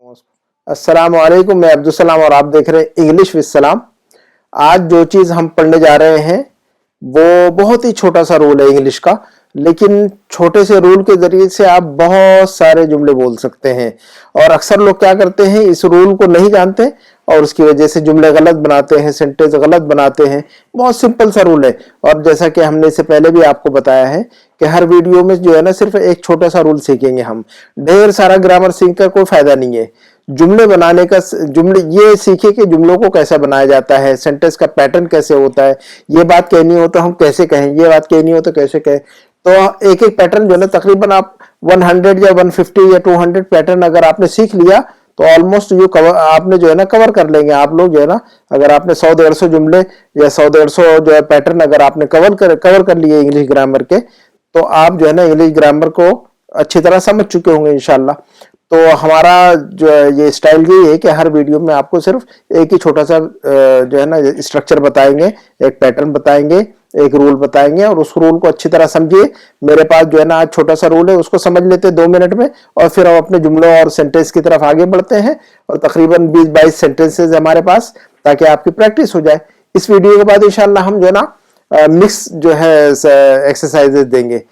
अस्सलाम वालेकुम, मैं अब्दुल सलाम और आप देख रहे हैं इंग्लिश विद सलाम। आज जो चीज़ हम पढ़ने जा रहे हैं वो बहुत ही छोटा सा रूल है इंग्लिश का, लेकिन छोटे से रूल के जरिए से आप बहुत सारे जुमले बोल सकते हैं। और अक्सर लोग क्या करते हैं, इस रूल को नहीं जानते और उसकी वजह से जुमले गलत बनाते हैं, सेंटेंस गलत बनाते हैं। बहुत सिंपल सा रूल है और जैसा कि हमने इससे पहले भी आपको बताया है कि हर वीडियो में जो है ना सिर्फ एक छोटा सा रूल सीखेंगे हम, ढेर सारा ग्रामर सीख कर कोई फायदा नहीं है। जुमले बनाने का जुमले ये सीखे कि जुमलों को कैसा बनाया जाता है, सेंटेंस का पैटर्न कैसे होता है, ये बात कहनी हो तो हम कैसे कहें, ये बात कहनी हो तो कैसे कहें। तो एक एक पैटर्न जो है ना तकरीबन आप 100 या 150 या 200 पैटर्न अगर आपने सीख लिया तो ऑलमोस्ट जो कवर आपने जो है ना कवर कर लेंगे आप लोग जो है ना। अगर आपने 100-150 जुमले या 100-150 जो है पैटर्न अगर आपने कवर कर लिए इंग्लिश ग्रामर के, तो आप जो है ना इंग्लिश ग्रामर को अच्छी तरह समझ चुके होंगे इंशाल्लाह। तो हमारा जो है ये स्टाइल यही है कि हर वीडियो में आपको सिर्फ एक ही छोटा सा जो है ना स्ट्रक्चर बताएंगे, एक पैटर्न बताएंगे, एक रूल बताएंगे और उस रूल को अच्छी तरह समझिए। मेरे पास जो है ना आज छोटा सा रूल है, उसको समझ लेते हैं 2 मिनट में और फिर हम अपने जुमलों और सेंटेंस की तरफ आगे बढ़ते हैं। और तकरीबन 20-22 सेंटेंसेज हमारे पास, ताकि आपकी प्रैक्टिस हो जाए। इस वीडियो के बाद इंशाल्लाह हम जो है ना मिक्स जो है एक्सरसाइजेज देंगे,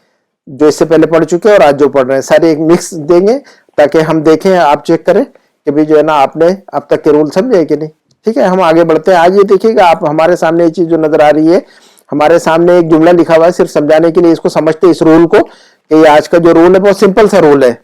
जो इससे पहले पढ़ चुके हैं और आज जो पढ़ रहे हैं, सारे एक मिक्स देंगे ताकि हम देखें, आप चेक करें कि भी जो है ना आपने अब तक के रूल समझे कि नहीं। ठीक है, हम आगे बढ़ते हैं। आज ये देखिएगा आप, हमारे सामने ये चीज जो नजर आ रही है, हमारे सामने एक जुमला लिखा हुआ है, सिर्फ समझाने के लिए इसको समझते इस रूल को कि आज का जो रूल है बहुत सिंपल सा रूल है।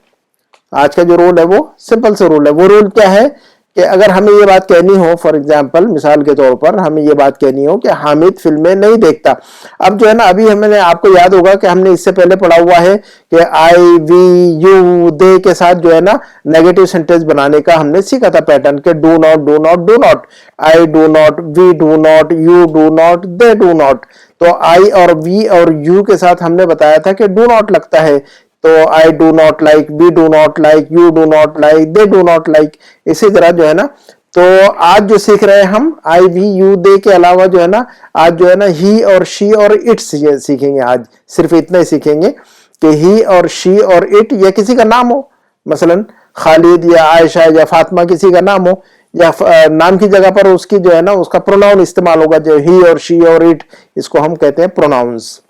आज का जो रूल है वो सिंपल सा रूल है। वो रूल क्या है कि अगर हमें ये बात कहनी हो, फॉर एग्जांपल मिसाल के तौर पर हमें ये बात कहनी हो कि हामिद फिल्में नहीं देखता। अब जो है ना अभी हमने, आपको याद होगा कि हमने इससे पहले पढ़ा हुआ है कि आई, वी, यू, दे के साथ जो है ना नेगेटिव सेंटेंस बनाने का हमने सीखा था पैटर्न के do not, do not, do not, I do not, we do not, you do not, they do not. तो आई और वी और यू के साथ हमने बताया था कि डू नॉट लगता है, तो I do not like, we do not like, you do not like, they do not like. इसी तरह जो है ना, तो आज जो सीख रहे हैं हम आई, वी, यू, दे के अलावा जो है ना आज जो है ना ही और शी और इट्स सीखेंगे। आज सिर्फ इतना ही सीखेंगे कि ही और शी और इट या किसी का नाम हो, मसलन खालिद या आयशा या फातिमा किसी का नाम हो, या नाम की जगह पर उसकी जो है ना उसका प्रोनाउन इस्तेमाल होगा, जो ही और शी और इट, इसको हम कहते हैं प्रोनाउंस।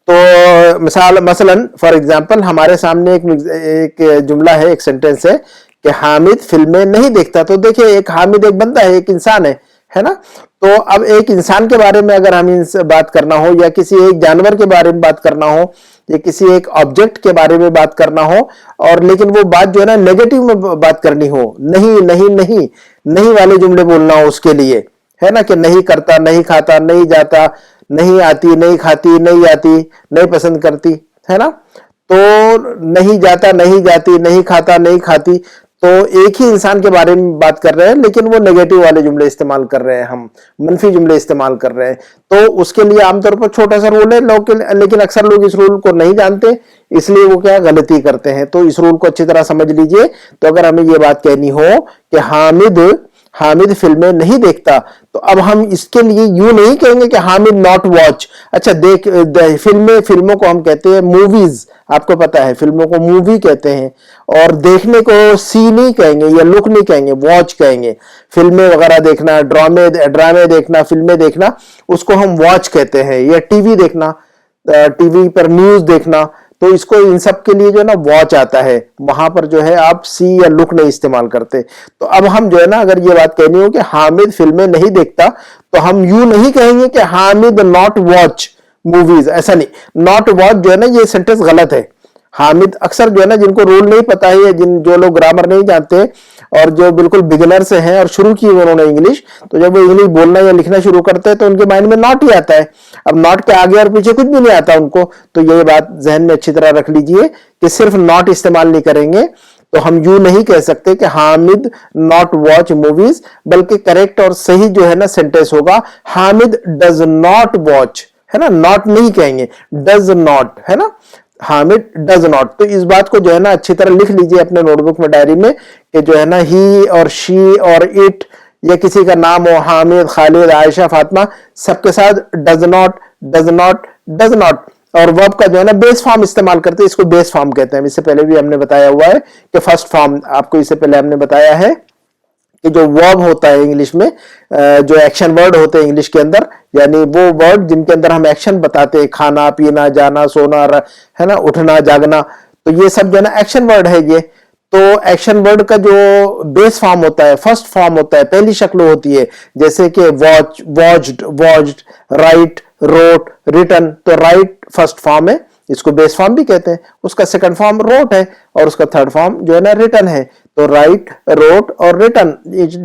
तो मसलन फॉर एग्जांपल हमारे सामने एक जुमला है, एक सेंटेंस है कि हामिद फिल्में नहीं देखता। तो देखिए, एक हामिद एक बंदा है, एक इंसान है ना। तो अब एक इंसान के बारे में अगर हमें बात करना हो, या किसी एक जानवर के बारे में बात करना हो, या किसी एक ऑब्जेक्ट के बारे में बात करना हो, और लेकिन वो बात जो है ना नेगेटिव में बात करनी हो, नहीं नहीं नहीं नहीं वाले जुमले बोलना हो उसके लिए, है ना, कि नहीं करता, नहीं खाता, नहीं जाता, नहीं आती, नहीं खाती, नहीं आती, नहीं पसंद करती, है ना। तो नहीं जाता, नहीं जाती, नहीं खाता, नहीं खाती, तो एक ही इंसान के बारे में बात कर रहे हैं, लेकिन वो नेगेटिव वाले जुमले इस्तेमाल कर रहे हैं, हम मनफी जुमले इस्तेमाल कर रहे हैं। तो उसके लिए आमतौर पर छोटा सा रूल है लोग, लेकिन अक्सर लोग इस रूल को नहीं जानते, इसलिए वो क्या गलती करते हैं। तो इस रूल को अच्छी तरह समझ लीजिए। तो अगर हमें ये बात कहनी हो कि हामिद फिल्में नहीं देखता, तो अब हम इसके लिए यूं नहीं कहेंगे कि हामिद नॉट वॉच। अच्छा, फिल्मों को हम कहते हैं मूवीज, आपको पता है फिल्मों को मूवी कहते हैं, और देखने को सी नहीं कहेंगे या लुक नहीं कहेंगे, वॉच कहेंगे। फिल्में वगैरह देखना, ड्रामे देखना, फिल्में देखना, उसको हम वॉच कहते हैं। या टीवी देखना, टीवी पर न्यूज देखना, तो इसको इन सब के लिए जो है ना वॉच आता है, वहां पर जो है आप सी या लुक नहीं इस्तेमाल करते। तो अब हम जो है ना अगर ये बात कहनी हो कि हामिद फिल्में नहीं देखता, तो हम यूं नहीं कहेंगे कि हामिद नॉट वॉच मूवीज, ऐसा नहीं। नॉट वॉच जो है ना ये सेंटेंस गलत है। हामिद, अक्सर जो है ना जिनको रूल नहीं पता है, जो लोग ग्रामर नहीं जानते और जो बिल्कुल बिगिनर से हैं और शुरू की उन्होंने इंग्लिश, तो जब वो इंग्लिश बोलना या लिखना शुरू करते हैं तो उनके माइंड में नॉट ही आता है। अब नॉट के आगे और पीछे कुछ भी नहीं आता उनको। तो ये बात जहन में अच्छी तरह रख लीजिए कि सिर्फ नॉट इस्तेमाल नहीं करेंगे। तो हम यूं नहीं कह सकते कि हामिद नॉट वॉच मूवीज, बल्कि करेक्ट और सही जो है ना सेंटेंस होगा हामिद डज नॉट वॉच, है ना। नॉट नहीं कहेंगे, डज नॉट, है ना, हामिद डज नॉट। तो इस बात को जो है ना अच्छी तरह लिख लीजिए अपने नोटबुक में, डायरी में, कि जो है ना ही और शी और इट या किसी का नाम हो, हामिद, खालिद, आयशा, फातिमा, सबके साथ does not, does not, does not. और वर्ब का जो है ना बेस फॉर्म इस्तेमाल करते हैं, इसको बेस फॉर्म कहते हैं। इससे पहले भी हमने बताया हुआ है कि फर्स्ट फॉर्म, आपको इससे पहले हमने बताया है कि जो वर्ब होता है इंग्लिश में, जो एक्शन वर्ड होते हैं इंग्लिश के अंदर, यानी वो वर्ड जिनके अंदर हम एक्शन बताते हैं, खाना पीना जाना सोना, है ना, उठना जागना, तो ये सब जो है ना एक्शन वर्ड है ये। तो एक्शन वर्ड का जो बेस फॉर्म होता है, फर्स्ट फॉर्म होता है, पहली शक्ल होती है, जैसे कि watch, watched, watched, write, wrote, written. तो राइट फर्स्ट फॉर्म है, इसको बेस फॉर्म भी कहते हैं। उसका सेकंड फॉर्म रोट है और उसका थर्ड फॉर्म जो है ना रिटन है। तो राइट, रोट और रिटन,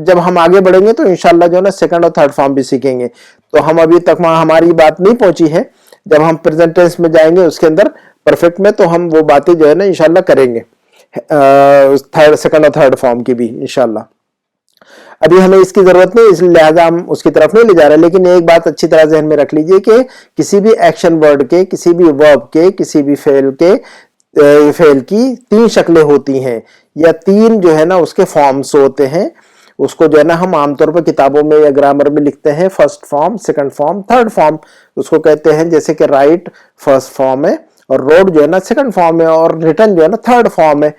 जब हम आगे बढ़ेंगे तो इंशाल्लाह जो है ना सेकंड और थर्ड फॉर्म भी सीखेंगे। तो हम अभी तक वहां हमारी बात नहीं पहुंची है, जब हम प्रेजेंट टेंस में जाएंगे उसके अंदर परफेक्ट में, तो हम वो बातें जो है ना इंशाल्लाह करेंगे, थर्ड, सेकंड और थर्ड फॉर्म की भी इंशाल्लाह। अभी हमें इसकी जरूरत नहीं, इसलिए लिहाजा हम उसकी तरफ नहीं ले जा रहे। लेकिन एक बात अच्छी तरह ज़हन में रख लीजिए कि किसी भी एक्शन वर्ड के, किसी भी वर्ब के, किसी भी फेल के, फेल की तीन शक्लें होती हैं, या तीन जो है ना उसके फॉर्म्स होते हैं। उसको जो है ना हम आमतौर पर किताबों में या ग्रामर में लिखते हैं first form, second form, third form. उसको कहते हैं जैसे कि राइट फर्स्ट फॉर्म है, और रोड जो है ना सेकंड फॉर्म है, और रिटर्न जो है ना थर्ड फॉर्म है।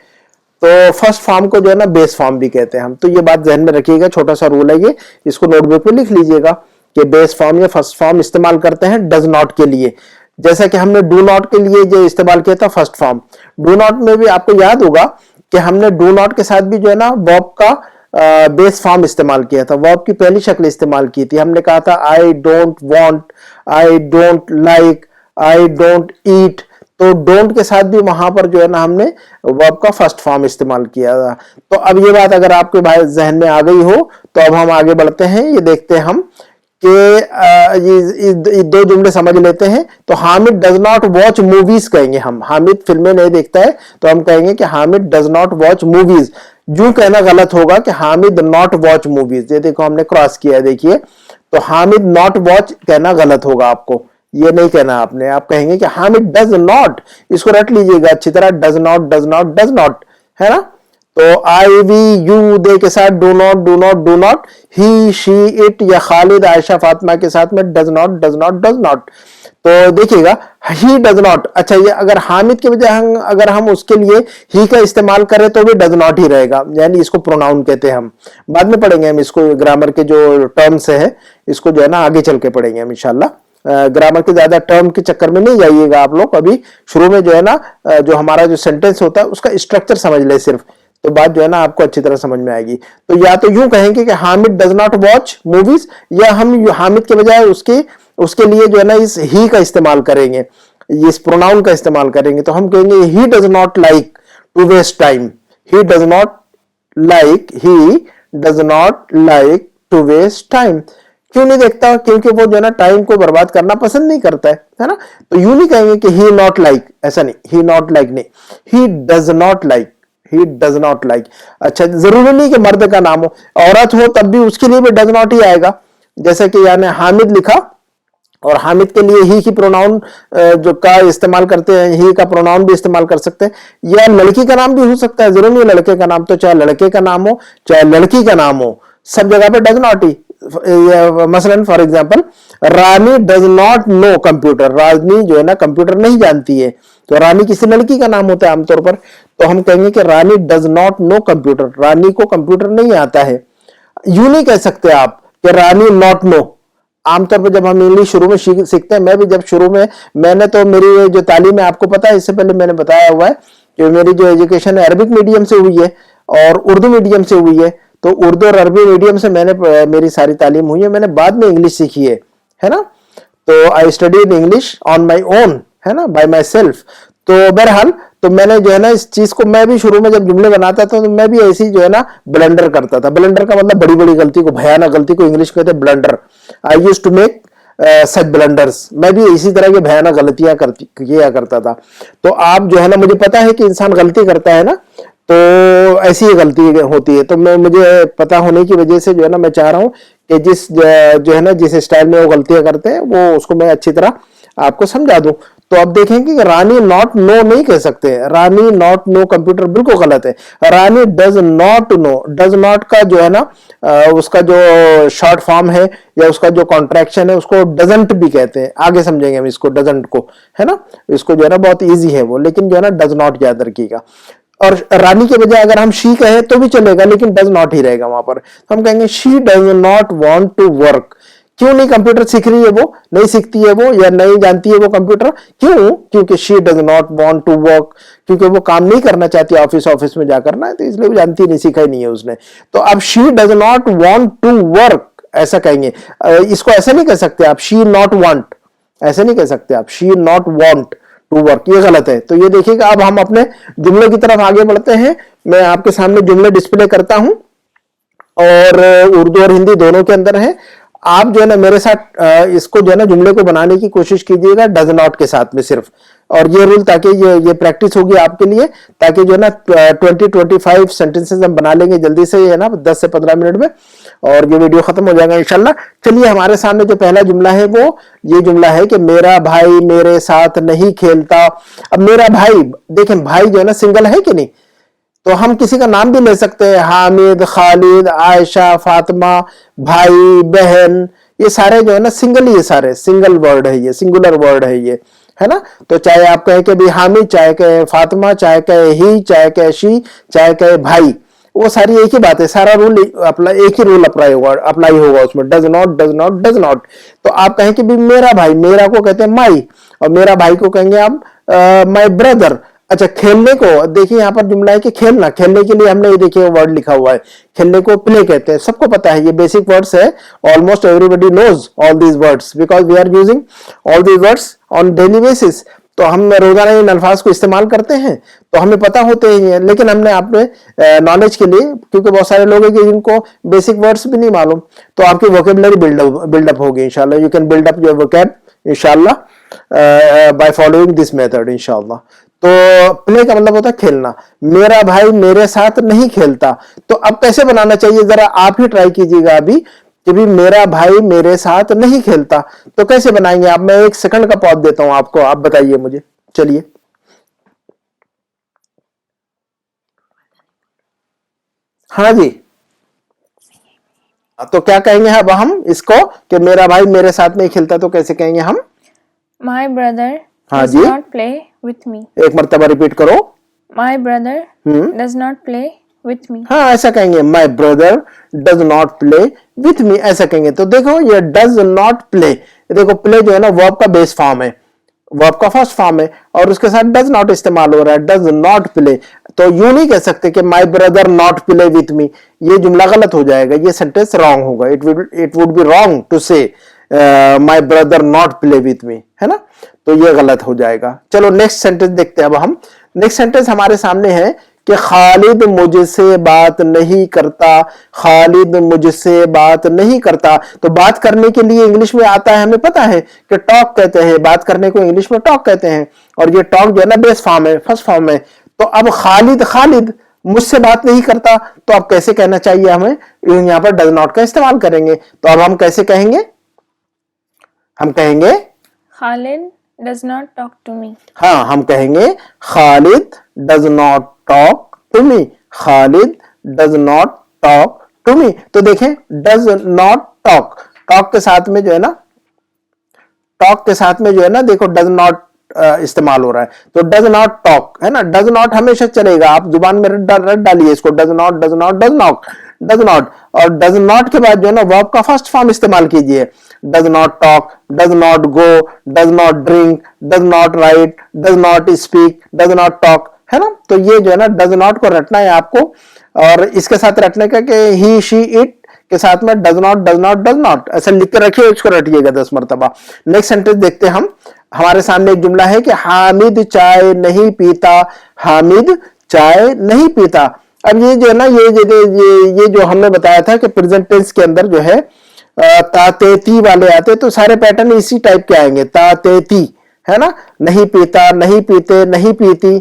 तो फर्स्ट फॉर्म को जो है ना बेस फॉर्म भी कहते हैं हम। तो ये बात ध्यान में रखिएगा, छोटा सा रूल है ये, इसको नोटबुक में लिख लीजिएगा कि बेस फॉर्म या फर्स्ट फॉर्म इस्तेमाल करते हैं डज नॉट के लिए। जैसा कि हमने डू नॉट के लिए जो इस्तेमाल किया था फर्स्ट फॉर्म, डू नॉट में भी आपको याद होगा कि हमने डू नॉट के साथ भी जो है ना वर्ब का बेस फॉर्म इस्तेमाल किया था, वर्ब की पहली शक्ल इस्तेमाल की थी। हमने कहा था I don't want, I don't like, I don't eat. तो डोंट के साथ भी वहां पर जो है ना हमने वर्ब का फर्स्ट फॉर्म इस्तेमाल किया था। तो अब ये बात अगर आपके भाई जहन में आ गई हो तो अब हम आगे बढ़ते हैं। ये देखते हैं हम कि ये दो जुमले समझ लेते हैं। तो Hamid does not watch movies कहेंगे हम। हामिद फिल्में नहीं देखता है तो हम कहेंगे कि Hamid does not watch movies. यूं कहना गलत होगा कि हामिद नॉट वॉच मूवीज। ये देखो हमने क्रॉस किया है, देखिए। तो हामिद नॉट वॉच कहना गलत होगा, आपको ये नहीं कहना आपने। आप कहेंगे कि हामिद डज नॉट, इसको रट लीजिएगा अच्छी तरह, does not, does not, does not, है ना। तो आई, वी, यू, दे के साथ do not, do not, do not, he, she, it, या खालिद, आयशा, फातिमा के साथ में does not, does not, does not. तो देखिएगा ही डज नॉट। अच्छा, ये अगर हामिद के बजाय अगर हम उसके लिए ही का इस्तेमाल करें तो भी डज नॉट ही रहेगा, यानी इसको प्रोनाउन कहते हैं हम। बाद में पढ़ेंगे हम इसको, ग्रामर के जो टर्म्स है इसको जो है ना आगे चल के पढ़ेंगे हम इंशाल्लाह। ग्रामर के ज्यादा टर्म के चक्कर में नहीं जाइएगा आप लोग। अभी शुरू में जो है ना जो हमारा जो सेंटेंस होता है उसका स्ट्रक्चर समझ ले सिर्फ, तो बात जो है ना आपको अच्छी तरह समझ में आएगी। तो या तो यूं कहेंगे कि Hamid does not watch movies, या हम हामिद के बजाय उसके लिए जो है ना इस ही का इस्तेमाल करेंगे, इस प्रोनाउन का इस्तेमाल करेंगे। तो हम कहेंगे he does not like to waste time. He does not like, he does not like to waste time. क्यों नहीं देखता? क्योंकि वो जो है ना टाइम को बर्बाद करना पसंद नहीं करता है ना। तो यूं नहीं कहेंगे कि ही नॉट लाइक, ऐसा नहीं, ही नॉट लाइक नहीं, ही does not like, he does not like. अच्छा, जरूरी नहीं कि मर्द का नाम हो, औरत हो तब भी उसके लिए भी डज नॉट ही आएगा। जैसे कि यानी हामिद लिखा और हामिद के लिए ही की प्रोनाउन जो का इस्तेमाल करते हैं, ही का प्रोनाउन भी इस्तेमाल कर सकते हैं। या लड़की का नाम भी हो सकता है, जरूरी नहीं लड़के का नाम। तो चाहे लड़के का नाम हो चाहे लड़की का नाम हो, सब जगह पे डज नॉट ही। मसलन for example, Rani does not know computer. Rani जो है ना कंप्यूटर नहीं जानती है, तो रानी किसी लड़की का नाम होता है आमतौर पर। तो हम कहेंगे कि रानी डज नॉट नो कंप्यूटर, रानी को कंप्यूटर नहीं आता है। यूं नहीं कह सकते आप कि रानी नॉट नो। आमतौर पर जब हम इंग्लिश शुरू में सीखते हैं, मैं भी जब शुरू में, मैंने तो मेरी जो तालीम है आपको पता है, इससे पहले मैंने बताया हुआ है कि मेरी जो एजुकेशन है अरबिक मीडियम से हुई है और उर्दू मीडियम से हुई है। तो उर्दू और अरबी मीडियम से मेरी सारी तालीम हुई है। मैंने बाद में इंग्लिश सीखी है ना। तो I studied English on my own, है ना, बाय माई सेल्फ। तो बहरहाल, तो मैंने जो है ना इस चीज को, मैं भी शुरू में जब जुमले बनाता था तो मैं भी ऐसी जो है ना ब्लंडर करता था। ब्लंडर का मतलब बड़ी बड़ी गलती को, भयानक गलती को इंग्लिश कहते हैं blunder. I used to make such blunders. मैं भी इसी तरह की भयानक गलतियां किया करता था। तो आप जो है ना, मुझे पता है कि इंसान गलती करता है ना, तो ऐसी ही गलती होती है। तो मुझे पता होने की वजह से जो है ना मैं चाह रहा हूं कि जो है ना जिस स्टाइल में वो गलतियां करते हैं वो उसको मैं अच्छी तरह आपको समझा दूं। तो अब देखेंगे कि रानी नॉट नो नहीं कह सकते, रानी नॉट नो कंप्यूटर बिल्कुल गलत है। Rani does not know, does not का जो है ना उसका जो शॉर्ट फॉर्म है या उसका जो कॉन्ट्रैक्शन है उसको डजंट भी कहते हैं, आगे समझेंगे हम इसको डजंट को, है ना। इसको जो है ना बहुत इजी है वो, लेकिन जो है ना डज नॉट याद रखिएगा। और रानी के बजाय अगर हम शी कहें तो भी चलेगा, लेकिन डज नॉट ही रहेगा वहां पर। तो हम कहेंगे she does not want to work. क्यों नहीं कंप्यूटर सीख रही है, वो नहीं सीखती है वो, या नहीं जानती है वो कंप्यूटर, क्यों? क्योंकि she does not want to work, क्योंकि वो काम नहीं करना चाहती ऑफिस में जाकर ना, तो इसलिए वो जानती नहीं, सीखा ही नहीं है उसने। तो अब she does not want to work ऐसा कहेंगे। इसको ऐसा नहीं कह सकते आप, शी नॉट वांट, ऐसे नहीं कह सकते आप, she not want to work, ये गलत है। तो ये देखिएगा, अब हम अपने जुमले की तरफ आगे बढ़ते हैं। मैं आपके सामने जुमले डिस्प्ले करता हूं और उर्दू और हिंदी दोनों के अंदर है। आप जो है ना मेरे साथ इसको जो है ना जुमले को बनाने की कोशिश कीजिएगा डज नॉट के साथ में सिर्फ, और ये रूल ताकि ये प्रैक्टिस होगी आपके लिए, ताकि जो है ना 20-25 सेंटेंसेस हम बना लेंगे जल्दी से, है ना 10 से 15 मिनट में, और ये वीडियो खत्म हो जाएगा इंशाल्लाह। चलिए, हमारे सामने जो पहला जुमला है वो ये जुमला है कि मेरा भाई मेरे साथ नहीं खेलता। अब मेरा भाई, देखें भाई जो है ना सिंगल है कि नहीं, तो हम किसी का नाम भी ले सकते हैं, हामिद, खालिद, आयशा, फातिमा, भाई, बहन, ये सारे जो है ना सिंगल ही, ये सारे सिंगल वर्ड है, ये सिंगुलर वर्ड है ना। तो चाहे आप कहें कि भी हामिद, चाहे कहे फातिमा, चाहे कहे ही, चाहे कहे शी, चाहे कहे भाई, वो सारी एक ही बात है, सारा रूल एक ही रूल अप्लाई होगा उसमें, does not does not does not. तो आप कहें कि भी मेरा भाई, मेरा को कहते हैं माई, और मेरा भाई को कहेंगे आप माई ब्रदर। अच्छा, खेलने को देखिए यहाँ पर जुमला है कि खेलना, खेलने के लिए हमने ये देखिए वर्ड लिखा हुआ है, खेलने को प्ले कहते हैं, सबको पता है, ये बेसिक वर्ड्स है, almost everybody knows all these words because we are using all these words on daily basis. तो हम रोजाना इन अल्फाज को इस्तेमाल करते हैं, तो हमें पता होते हैं, लेकिन हमने अपने नॉलेज के लिए, क्योंकि बहुत सारे लोग हैं कि जिनको बेसिक वर्ड्स भी नहीं मालूम, तो आपकी वोकेबुलरी बिल्डअप होगी इंशाल्लाह। You can build up your vocab इंशाल्लाह बाय फॉलोइंग दिस मेथड इंशाल्लाह। तो प्ले का मतलब होता है खेलना। मेरा भाई मेरे साथ नहीं खेलता, तो अब कैसे बनाना चाहिए, जरा आप ही ट्राई कीजिएगा अभी कि भी मेरा भाई मेरे साथ नहीं खेलता, तो कैसे बनाएंगे आप? मैं 1 सेकंड का पॉज देता हूं आपको, आप बताइए मुझे। चलिए, हाँ जी, तो क्या कहेंगे अब हम इसको कि मेरा भाई मेरे साथ नहीं खेलता, तो कैसे कहेंगे हम? My brother हाँ does ji, not play with me. एक मर्तबा रिपीट करो। My brother does not play with me. हाँ, ऐसा कहेंगे, my brother does not play with मी, ऐसा कहेंगे। तो देखो ये डज नॉट प्ले, देखो प्ले जो है ना वर्ब का बेस फॉर्म है, वर्ब का फर्स्ट फॉर्म है, और उसके साथ डज नॉट इस्तेमाल हो रहा है, डज नॉट प्ले। तो यूं नहीं कह सकते कि my brother not play with me, ये जुमला गलत हो जाएगा, ये सेंटेंस रॉन्ग होगा। It would be wrong to say my brother not play with me, है ना, तो ये गलत हो जाएगा। चलो नेक्स्ट सेंटेंस देखते हैं अब हम। नेक्स्ट सेंटेंस हमारे सामने है कि खालिद मुझसे बात नहीं करता, खालिद मुझसे बात नहीं करता। तो बात करने के लिए इंग्लिश में आता है, हमें पता है कि टॉक कहते हैं, बात करने को इंग्लिश में टॉक कहते हैं, और ये टॉक जो है ना बेस फॉर्म है, फर्स्ट फॉर्म है। तो अब खालिद मुझसे बात नहीं करता, तो अब कैसे कहना चाहिए हमें? यहाँ पर डज नॉट का इस्तेमाल करेंगे। तो अब हम कैसे कहेंगे? हम कहेंगे Khalid does not talk to me. हाँ, हम कहेंगे Khalid does not talk to me, Khalid does not talk to me. तो देखें, डज नॉट टॉक, टॉक के साथ में जो है ना, टॉक के साथ में जो है ना, देखो डज नॉट इस्तेमाल हो रहा है, तो डज नॉट टॉक है ना, डज नॉट हमेशा चलेगा, आप जुबान में रट डालिए इसको, does not does not does not does not. और डज नॉट के बाद जो है ना वर्ब का फर्स्ट फॉर्म इस्तेमाल कीजिए, does not talk, does not go, does not drink, does not right, does not speak, does not talk, है ना। तो ये जो है ना डज नॉट को रटना है आपको, और इसके साथ रटने का कि ही शी इट के साथ में does not does not does not ऐसा लिख कर रखिए, उसको रटिएगा 10 मरतबा। नेक्स्ट सेंटेंस देखते हैं हम। हमारे सामने एक जुमला है कि हामिद चाय नहीं पीता, हामिद चाय नहीं पीता। अब ये जो है ना, ये जो हमने बताया था कि प्रेजेंट टेंस के अंदर जो है तातेती वाले आते, तो सारे पैटर्न इसी टाइप के आएंगे, तातेती, है ना, नहीं पीता, नहीं पीते, नहीं पीती,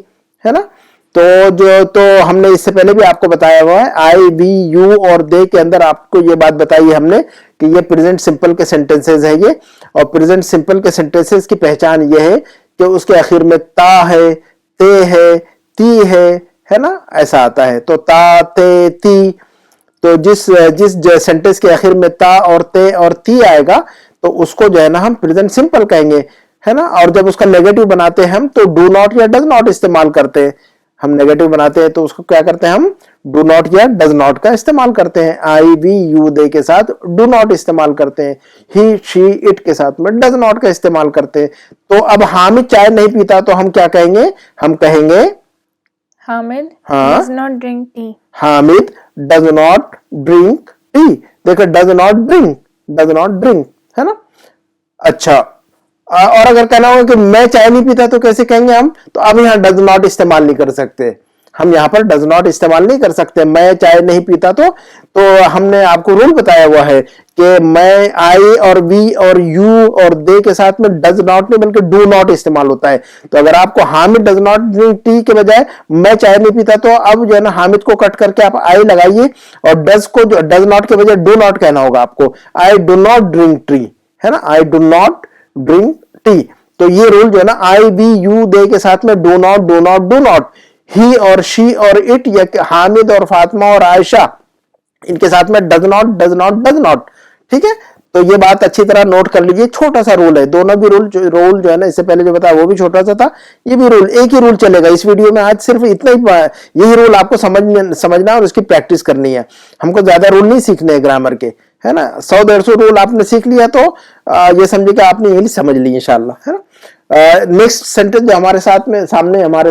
है ना। तो हमने इससे पहले भी आपको बताया हुआ है, आई, वी, यू और दे के अंदर आपको ये बात बताई है हमने कि ये प्रेजेंट सिंपल के सेंटेंसेस है ये, और प्रेजेंट सिंपल के सेंटेंसेस की पहचान ये है कि उसके आखिर में ता है, ते है, ती है ना, ऐसा आता है। तो ता, ते, ती, तो जिस जिस सेंटेंस के आखिर में ता और ते और ती आएगा तो उसको जो है ना हम प्रेजेंट सिंपल कहेंगे, है ना। और जब उसका नेगेटिव बनाते हैं हम तो डू नॉट या डज नॉट इस्तेमाल करते हैं। हम नेगेटिव बनाते हैं तो उसको क्या करते हैं, हम डू नॉट या डज नॉट का इस्तेमाल करते हैं। आई, वी, यू, दे के साथ डू नॉट इस्तेमाल करते हैं। ही, शी, इट के साथ में डज नॉट का इस्तेमाल करते हैं। तो अब हामिद चाय नहीं पीता तो हम क्या कहेंगे, हम कहेंगे Hamid हाँ, does not drink tea. Hamid does not drink tea. देखो डज नॉट ड्रिंक, है ना। अच्छा, और अगर कहना हो कि मैं चाय नहीं पीता तो कैसे कहेंगे हम, तो अब यहाँ डज नॉट इस्तेमाल नहीं कर सकते, हम यहाँ पर डज नॉट इस्तेमाल नहीं कर सकते। मैं चाय नहीं पीता तो हमने आपको रूल बताया हुआ है कि मैं, आई और वी और यू और दे के साथ में डज नॉट नहीं बल्कि डू नॉट इस्तेमाल होता है। तो अगर आपको Hamid does not drink tea के बजाय मैं चाय नहीं पीता तो अब जो है ना हामिद को कट करके आप आई लगाइए और डज को, जो डज नॉट के बजाय डू नॉट कहना होगा आपको। आई डू नॉट ड्रिंक टी, है ना, आई डू नॉट ड्रिंक टी। तो ये रूल जो है ना, आई, वी, यू, दे के साथ में do not, do not, do not. He और शी और इट या हामिद और फातिमा और आयशा इनके साथ में does not, does not, does not. ठीक है, तो ये बात अच्छी तरह नोट कर लीजिए। छोटा सा रूल है, दोनों भी रूल जो है ना, इससे पहले जो बताया वो भी छोटा सा था, ये भी रूल, एक ही रूल चलेगा इस वीडियो में। आज सिर्फ इतना ही, यही रूल आपको समझना और उसकी प्रैक्टिस करनी है। हमको ज्यादा रूल नहीं सीखने हैं ग्रामर के, है ना। 100-150 रूल आपने सीख लिया तो ये समझिए कि आपने इंग्लिश समझ ली इंशाल्लाह, है ना। नेक्स्ट सेंटेंस जो हमारे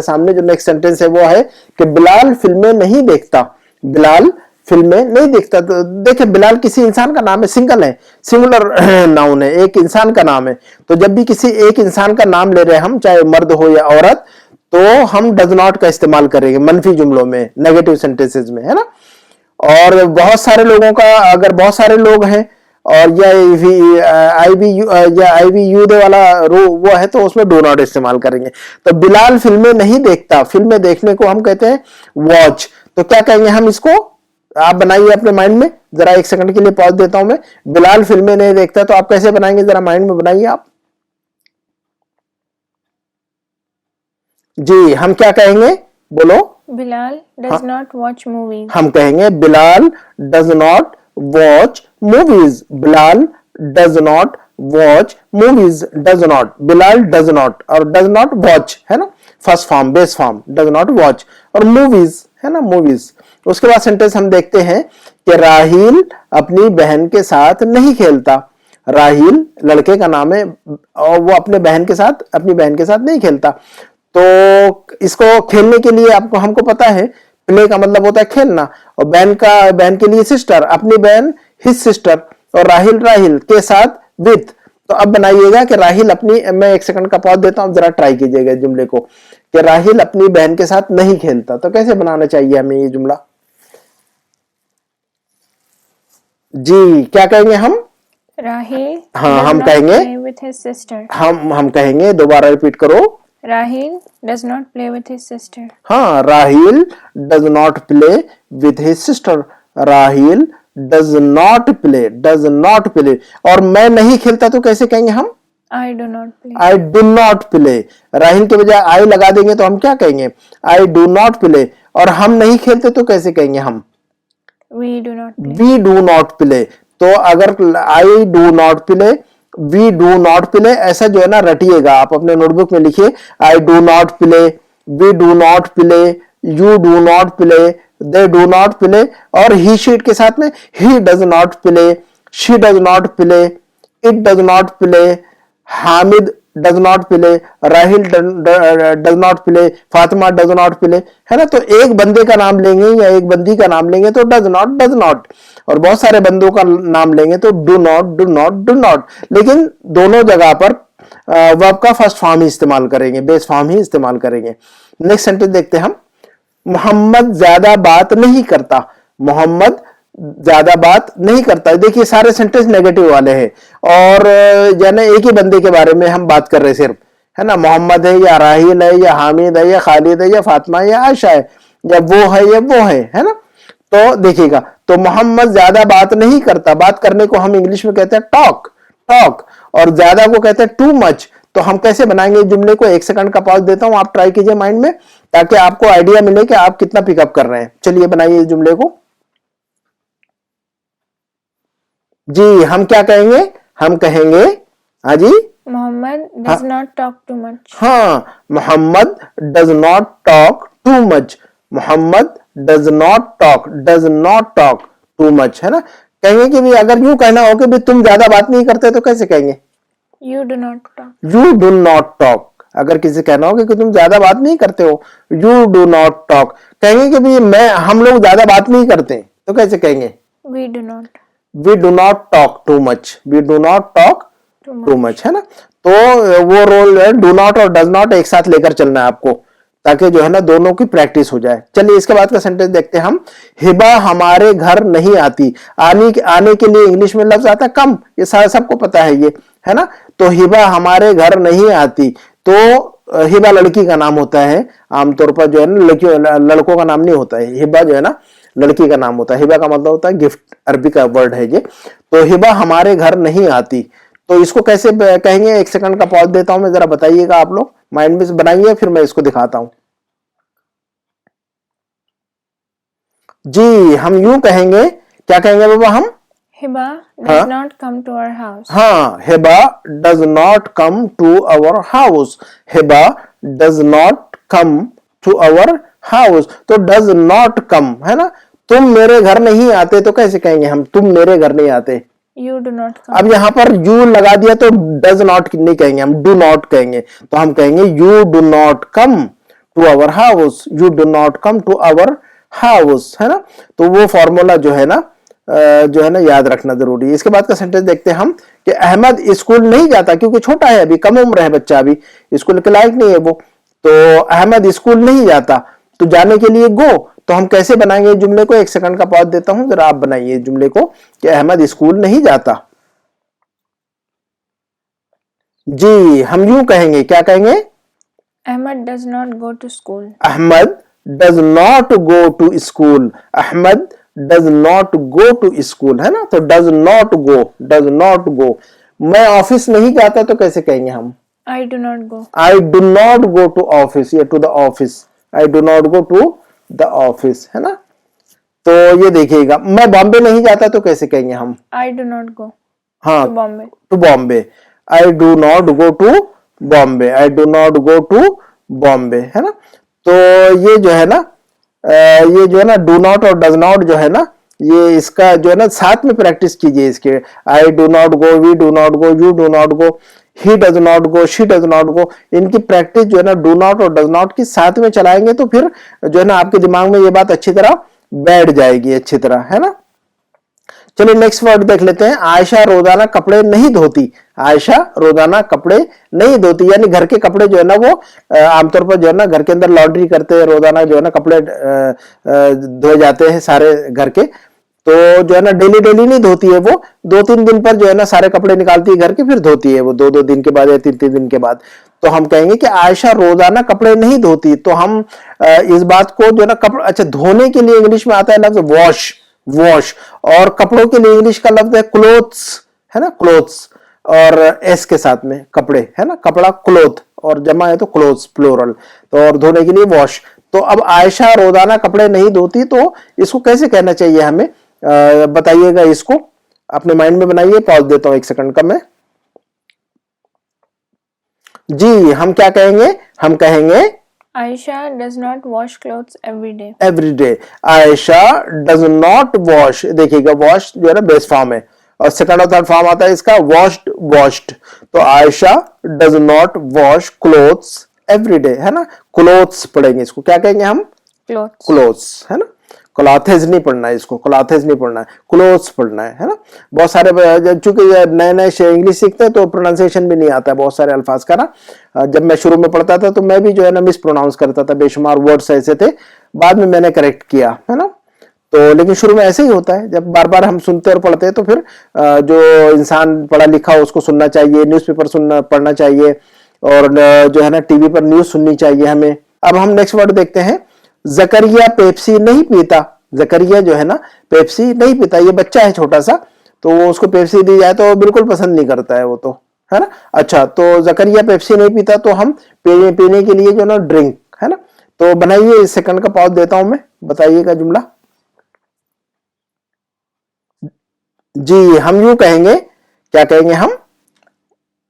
सामने जो नेक्स्ट सेंटेंस है वो है कि बिलाल फिल्में नहीं देखता। बिलाल फिल्में नहीं देखता। तो देखिए, बिलाल किसी इंसान का नाम है, सिंगल है, सिंगुलर नाउन है, एक इंसान का नाम है। तो जब भी किसी एक इंसान का नाम ले रहे हैं हम, चाहे मर्द हो या औरत, तो हम डज नॉट का इस्तेमाल करेंगे मनफी जुमलों में, नेगेटिव सेंटेंसेस में, है ना। और बहुत सारे लोगों का, अगर बहुत सारे लोग हैं और आई वी यू दे वाला वो है तो उसमें डू नॉट इस्तेमाल करेंगे। तो बिलाल फिल्में नहीं देखता, फिल्में देखने को हम कहते हैं वॉच। तो क्या कहेंगे हम इसको, आप बनाइए अपने माइंड में, जरा एक सेकंड के लिए पॉज देता हूं मैं। बिलाल फिल्में नहीं देखता तो आप कैसे बनाएंगे, जरा माइंड में बनाइए आप। जी, हम क्या कहेंगे, बोलो। Bilal does not watch movies. हम कहेंगे Bilal does not watch movies. Bilal does not watch movies, does not, Bilal does not और डज नॉट वॉच, है ना, first form, base form, does not watch और मूवीज, है ना, मूवीज। उसके बाद सेंटेंस हम देखते हैं कि राहील अपनी बहन के साथ नहीं खेलता। राहील लड़के का नाम है और वो अपनी बहन के साथ नहीं खेलता। तो इसको खेलने के लिए आपको, हमको पता है प्ले का मतलब होता है खेलना, और बहन के लिए सिस्टर, अपनी बहन हिज सिस्टर, और राहिल के साथ विथ। तो अब बनाइएगा कि राहिल अपनी, मैं एक सेकंड का पॉज देता हूं, जरा ट्राई कीजिएगा जुमले को कि राहिल अपनी बहन के साथ नहीं खेलता। तो कैसे बनाना चाहिए हमें ये जुमला, जी क्या कहेंगे हम, Rahil हाँ does हम not कहेंगे, play with his sister. हम कहेंगे, दोबारा रिपीट करो। Rahil does not play with his sister. हाँ, Rahil does not play with his sister. Rahil does not play. और मैं नहीं खेलता तो कैसे कहेंगे हम, I do not play. I do not play. Rahil के बजाय आई लगा देंगे तो हम क्या कहेंगे, आई डू नॉट प्ले। और हम नहीं खेलते तो कैसे कहेंगे हम, We do not play. We do not play. तो अगर I do not play, we do not play, ऐसा जो है ना रटिएगा, आप अपने नोटबुक में लिखिए, I do not play, we do not play, you do not play, they do not play. और ही शीट के साथ में he does not play, she does not play, it does not play, Hamid does not play, Rahil does not play, Fatima does not play, है ना। तो एक बंदे का नाम लेंगे या एक बंदी का नाम लेंगे तो डज नॉट, और बहुत सारे बंदों का नाम लेंगे तो डू नॉट। लेकिन दोनों जगह पर वर्ब का फर्स्ट फॉर्म ही इस्तेमाल करेंगे, बेस फॉर्म ही इस्तेमाल करेंगे। नेक्स्ट सेंटेंस देखते हैं हम। मोहम्मद ज्यादा बात नहीं करता। मोहम्मद ज्यादा बात नहीं करता। देखिए सारे सेंटेंस नेगेटिव वाले हैं और यानी एक ही बंदे के बारे में हम बात कर रहे हैं सिर्फ, है ना। मोहम्मद है या राहिल है या हामिद है या खालिद है या फातिमा है या आयशा है या वो है या वो है ना। तो देखिएगा, तो मोहम्मद ज्यादा बात नहीं करता। बात करने को हम इंग्लिश में कहते हैं टॉक, और ज्यादा को कहते हैं टू मच। तो हम कैसे बनाएंगे इस जुमले को? 1 सेकंड का पॉज देता हूं, आप ट्राई कीजिए माइंड में, ताकि आपको आइडिया मिले कि आप कितना पिकअप कर रहे हैं। चलिए बनाइए इस जुमले को। जी, हम क्या कहेंगे? हम कहेंगे, हाँ जी, Muhammad does not talk too much. हाँ, Mohammed does not talk too much. Mohammed does not talk too much, है ना। कहेंगे कि भी अगर यूं कहना हो कि भी तुम ज्यादा बात नहीं करते, तो कैसे कहेंगे? You do not talk. You do not talk. अगर किसी कहना हो कि तुम ज्यादा बात नहीं करते हो, यू डू नॉट टॉक। कहेंगे कि भी हम लोग ज्यादा बात नहीं करते, तो कैसे कहेंगे? We do not. We do not talk too much. We do not talk Too too much. Much, है ना। तो वो रोल डू नॉट और डज नॉट एक साथ लेकर चलना है आपको, ताकि जो है ना दोनों की प्रैक्टिस हो जाए। चलिए इसके बाद का सेंटेंस देखते हैं हम। हिबा हमारे घर नहीं आती। आने के लिए इंग्लिश में लफ्ज आता है कम, ये सबको पता है ये, है ना। तो हिबा हमारे घर नहीं आती, तो हिबा लड़की का नाम होता है। आमतौर पर जो है ना लड़कों का नाम नहीं होता है। हिबा जो है ना लड़की का नाम होता है। हिबा का मतलब होता है गिफ्ट, अरबी का वर्ड है ये। तो हिबा हमारे घर नहीं आती, तो इसको कैसे कहेंगे? 1 सेकंड का पॉज देता हूं मैं, जरा बताइएगा आप लोग, माइंड में बनाइए, फिर मैं इसको दिखाता हूं। जी, हम यूं कहेंगे, क्या कहेंगे बाबा हम? Hiba does हाँ? not come to our house. हाँ, Hiba does not come to our house. Hiba does not come to our house, तो डज नॉट कम, है ना। तुम मेरे घर नहीं आते, तो कैसे कहेंगे हम? तुम मेरे घर नहीं आते। You do not come. अब यहां पर यू लगा दिया तो डज नॉट नहीं कहेंगे, हम डू नॉट कहेंगे। तो हम कहेंगे you do not come to our house. You do not come to our house, है ना। तो वो फॉर्मूला जो है ना याद रखना जरूरी है। इसके बाद का सेंटेंस देखते हैं हम कि अहमद स्कूल नहीं जाता, क्योंकि छोटा है, अभी कम उम्र है बच्चा, अभी स्कूल के लायक नहीं है वो। तो अहमद स्कूल नहीं जाता, तो जाने के लिए गो। तो हम कैसे बनाएंगे जुमले को? 1 सेकंड का पॉज देता हूं, जरा आप बनाइए जुमले को कि अहमद स्कूल नहीं जाता। जी, हम यूं कहेंगे, क्या कहेंगे? Ahmad does not go to school. Ahmed does not go to school. Ahmed does not go to school, है ना। तो डज नॉट गो। मैं ऑफिस नहीं जाता, तो कैसे कहेंगे हम? I do not go. I do not go to office, या to the office. I do not go to the office, है ना। तो ये देखिएगा, मैं बॉम्बे नहीं जाता, तो कैसे कहेंगे हम? I do not go हाँ, to Bombay. To Bombay. I do not go to Bombay. I do not go to Bombay, है ना। तो ये जो है ना डू नॉट और डज नॉट जो है ना, ये इसका जो है ना साथ में प्रैक्टिस कीजिए इसके। I do not go, we do not go, you do not go, he does not go, she does not go. इनकी प्रैक्टिस जो है ना डू नॉट और डज नॉट की साथ में चलाएंगे, तो फिर जो है ना आपके दिमाग में ये बात अच्छी तरह बैठ जाएगी, अच्छी तरह, है ना। चलिए नेक्स्ट वर्ड देख लेते हैं। आयशा रोजाना कपड़े नहीं धोती। आयशा रोजाना कपड़े नहीं धोती, यानी घर के कपड़े जो है ना वो आमतौर पर जो है ना घर के अंदर लॉन्ड्री करते हैं, रोजाना जो है ना कपड़े धोए जाते हैं सारे घर के। तो जो है ना डेली नहीं धोती है वो, 2-3 दिन पर जो है ना सारे कपड़े निकालती है घर के, फिर धोती है वो 2-2 दिन के बाद या 3-3 दिन के बाद। तो हम कहेंगे कि आयशा रोजाना कपड़े नहीं धोती। तो हम इस बात को जो है ना कपड़े, अच्छा, धोने के लिए इंग्लिश में आता है लफ्ज वॉश, और कपड़ों के लिए इंग्लिश का लफ्ज है क्लोथ्स, है ना, क्लोथ्स, और एस के साथ में कपड़े, है ना, कपड़ा क्लोथ, और जमा है तो क्लोथ्स प्लूरल, तो और धोने के लिए वॉश। तो अब आयशा रोजाना कपड़े नहीं धोती, तो इसको कैसे कहना चाहिए हमें? बताइएगा, इसको अपने माइंड में बनाइए। पॉज देता हूं 1 सेकंड का मैं। जी, हम क्या कहेंगे? हम कहेंगे Aisha does not wash clothes every day. Every day. Ayesha does not wash, देखिएगा वॉश जो है ना बेस फॉर्म है, और सेकंड और थर्ड फॉर्म आता है इसका वॉश्ड। तो Ayesha does not wash clothes every day, है ना। क्लोथ्स पढ़ेंगे इसको, क्या कहेंगे हम? Clothes. क्लोथ्स, है ना। क्लॉथेज नहीं पढ़ना है इसको, क्लॉथेज नहीं पढ़ना है, क्लोथ्स पढ़ना है ना। बहुत सारे चूंकि नए इंग्लिश सीखते हैं तो प्रोनाउंसिएशन भी नहीं आता है बहुत सारे अल्फाज का ना। जब मैं शुरू में पढ़ता था तो मैं भी जो है ना मिस प्रोनाउंस करता था, बेशुमार वर्ड्स ऐसे थे, बाद में मैंने करेक्ट किया, है ना। तो लेकिन शुरू में ऐसे ही होता है, जब बार बार हम सुनते और पढ़ते हैं तो फिर जो इंसान पढ़ा लिखा हो उसको सुनना चाहिए, न्यूज़पेपर पढ़ना चाहिए, और जो है ना टीवी पर न्यूज सुननी चाहिए हमें। अब हम नेक्स्ट वर्ड देखते हैं। जकरिया पेप्सी नहीं पीता। जकरिया जो है ना पेप्सी नहीं पीता, ये बच्चा है छोटा सा, तो वो उसको पेप्सी दी जाए तो बिल्कुल पसंद नहीं करता है वो, तो है ना। अच्छा, तो जकरिया पेप्सी नहीं पीता, तो हम पीने के लिए जो ना ड्रिंक, है ना। तो बनाइए, सेकंड का पॉज देता हूं मैं, बताइएगा जुमला। जी, हम यूं कहेंगे, क्या कहेंगे हम?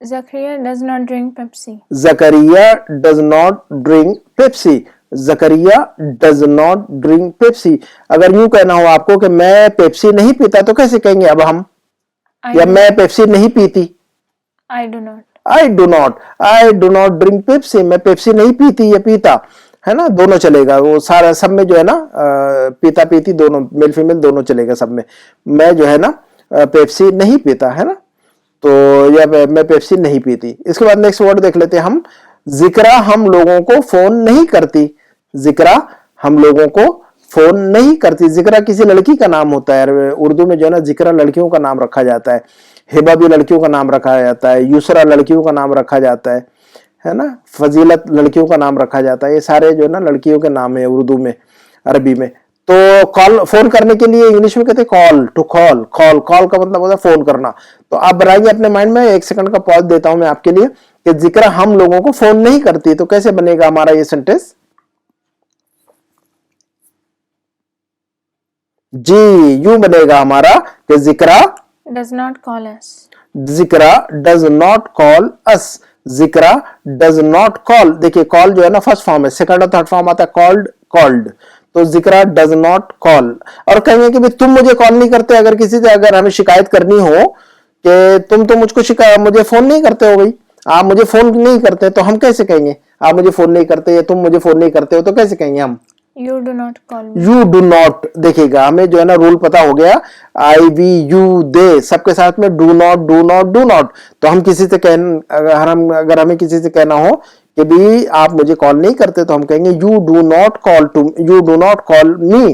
Zachariah does not drink Pepsi. Zakariya does not drink Pepsi. Zakariya does not drink Pepsi. अगर यूं कहना हो आपको कि मैं पेप्सी नहीं पीता, तो कैसे कहेंगे अब हम? या मैं पेप्सी नहीं पीती। I do not. I do not drink Pepsi. मैं पेप्सी नहीं पीती या पीता, है ना, दोनों चलेगा। वो सारा सब में जो है ना पीता पीती दोनों, मेल फीमेल दोनों चलेगा सब में। मैं जो है ना पेप्सी नहीं पीता, है ना। तो या मैं पेप्सी नहीं पीती। इसके बाद नेक्स्ट वर्ड देख लेते हैं हम। जिक्रा हम लोगों को फोन नहीं करती। जिक्रा हम लोगों को फोन नहीं करती। जिक्रा किसी लड़की का नाम होता है, उर्दू में जो है ना जिक्रा लड़कियों का नाम रखा जाता है। हिबा भी लड़कियों का नाम रखा जाता है, यूसरा लड़कियों का नाम रखा जाता है ना। फजीलत लड़कियों का नाम रखा जाता है। ये सारे जो है ना लड़कियों के नाम है उर्दू में, अरबी में। तो कॉल, फोन करने के लिए इंग्लिश में कहते हैं कॉल, टू कॉल। कॉल का मतलब होता है फोन करना। तो आप बनाइए अपने माइंड में, एक सेकंड का पॉज देता हूं मैं आपके लिए, कि जिक्र हम लोगों को फोन नहीं करती, तो कैसे बनेगा हमारा ये सेंटेंस? जी, यूं बनेगा हमारा कि जिक्रा Does not call us. जिक्रा डज नॉट कॉल अस। जिक्रा डज नॉट कॉल। देखिए कॉल जो है ना फर्स्ट फॉर्म है, सेकंड और थर्ड फॉर्म आता है कॉल्ड, कॉल्ड। तो जिक्रा डज नॉट कॉल। और कहेंगे कि भाई तुम मुझे कॉल नहीं करते, अगर किसी से अगर हमें शिकायत करनी हो कि तुम तो मुझको मुझे फोन नहीं करते हो, भाई आप मुझे फोन नहीं करते, तो हम कैसे कहेंगे? आप मुझे फोन नहीं करते या तुम मुझे फोन नहीं करते हो, तो कैसे कहेंगे हम? You do not call me. You do not. देखिएगा हमें जो है ना रूल पता हो गया, आई वी यू दे सबके साथ में do not do not do not. तो हम किसी से अगर हमें किसी से कहना हो कि भी आप मुझे कॉल नहीं करते, तो हम कहेंगे you do not call to, you do not call me,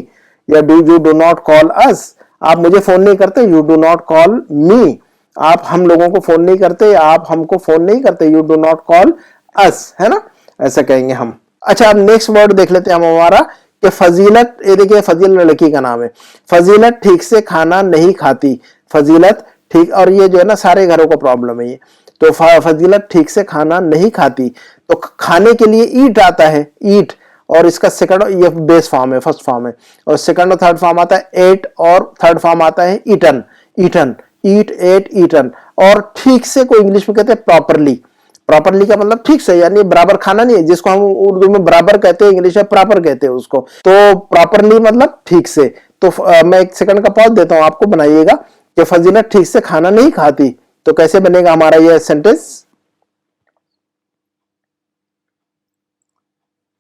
या you do not call us. आप मुझे फोन नहीं करते, you do not call me. आप हम लोगों को फोन नहीं करते, आप हमको फोन नहीं करते, यू डू नॉट कॉल अस, है ना, ऐसा कहेंगे हम। अच्छा, अब नेक्स्ट वर्ड देख लेते हैं हम हमारा, कि फजीलत। ये देखिए फजीलत लड़की का नाम है। फजीलत ठीक से खाना नहीं खाती। फजीलत ठीक, और ये जो है ना सारे घरों को प्रॉब्लम है ये। तो फजीलत ठीक से खाना नहीं खाती। तो खाने के लिए ईट आता है, ईट, और इसका सेकंड, ये बेस फॉर्म है, फर्स्ट फॉर्म है, और सेकंड और थर्ड फॉर्म आता है एट, और थर्ड फॉर्म आता है ईटन, ईटन, ईट, एट, ईटन। और ठीक से को इंग्लिश में कहते हैं प्रॉपरली। प्रॉपरली का मतलब ठीक से, यानी बराबर खाना नहीं है, जिसको हम उर्दू में बराबर कहते हैं, इंग्लिश में प्रॉपर कहते हैं उसको। तो प्रॉपरली मतलब ठीक से। तो मैं एक सेकंड का पॉज देता हूं, आपको बनाइएगा कि फजीलत ठीक से खाना नहीं खाती। तो कैसे बनेगा हमारा यह सेंटेंस?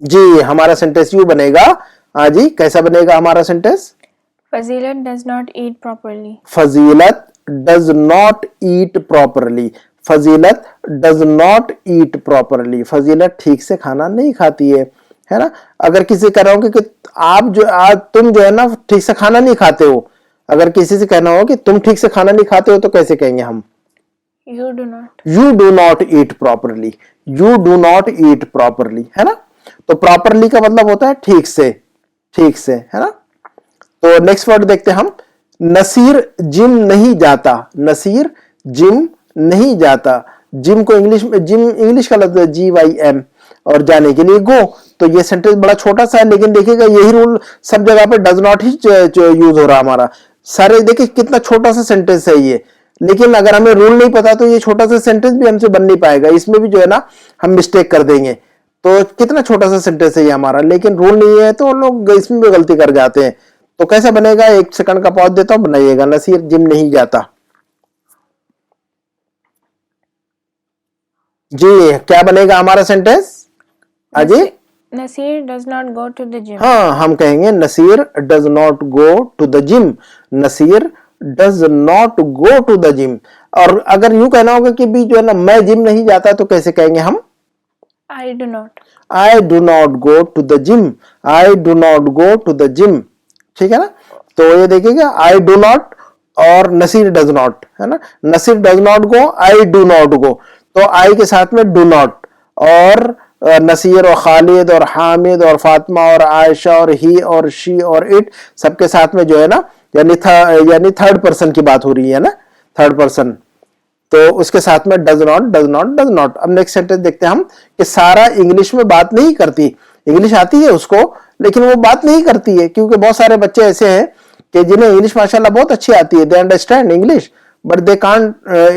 जी, हमारा सेंटेंस यू बनेगा। हाँ जी, कैसा बनेगा हमारा sentence? Fazilat does not eat properly. फजीलत डज नॉट ईट प्रॉपरली। फजीलत डज नॉट ईट प्रॉपरली। फजीलत ठीक से खाना नहीं खाती है ना। अगर किसी कह रहा हूं कि आप जो तुम जो है ना ठीक से खाना नहीं खाते हो, अगर किसी से कहना हो कि तुम ठीक से खाना नहीं खाते हो, तो कैसे कहेंगे हम? You do not. You do not eat properly. You do not eat properly, है ना। तो प्रॉपरली का मतलब होता है ठीक से, ठीक से, है ना। तो नेक्स्ट वर्ड देखते हैं हम। नसीर जिम नहीं जाता। नसीर जिम नहीं जाता। जिम को इंग्लिश में, जिम इंग्लिश का लफ्ज है GYM, और जाने के लिए गो। तो ये सेंटेंस बड़ा छोटा सा है, लेकिन देखिएगा यही रूल सब जगह पे डज नॉट ही यूज हो रहा हमारा। सारे देखिए कितना छोटा सा सेंटेंस है ये, लेकिन अगर हमें रूल नहीं पता तो ये छोटा सा सेंटेंस भी हमसे बन नहीं पाएगा। इसमें भी जो है ना हम मिस्टेक कर देंगे। तो कितना छोटा सा सेंटेंस है ये हमारा, लेकिन रूल नहीं है तो लोग इसमें भी गलती कर जाते हैं। तो कैसा बनेगा? एक सेकंड का पॉज देता हूं, बनाइएगा। नसीर जिम नहीं जाता। जी, क्या बनेगा हमारा सेंटेंस? अजी, Nasir does not go to the gym. हाँ, हम कहेंगे Naseer does not go to the gym. Naseer does not go to the gym. और अगर यूं कहना होगा कि भी जो है ना मैं जिम नहीं जाता, तो कैसे कहेंगे हम? I do not. I do not go to the gym. I do not go to the gym, ठीक है ना। तो ये देखिएगा आई डू नॉट और नसीर डज नॉट, है ना। Naseer does not go, I do not go. तो आई के साथ में डू नॉट, और नसीर और खालिद और हामिद और फातिमा और आयशा और ही और शी और इट सबके साथ में जो है ना, यानी थर्ड पर्सन की बात हो रही है ना, थर्ड पर्सन। तो उसके साथ में does not does not does not. अब नेक्स्ट सेंटेंस देखते हैं हम कि सारा इंग्लिश में बात नहीं करती। इंग्लिश आती है उसको लेकिन वो बात नहीं करती है, क्योंकि बहुत सारे बच्चे ऐसे हैं कि जिन्हें इंग्लिश माशाल्लाह बहुत अच्छी आती है, they understand English but they can't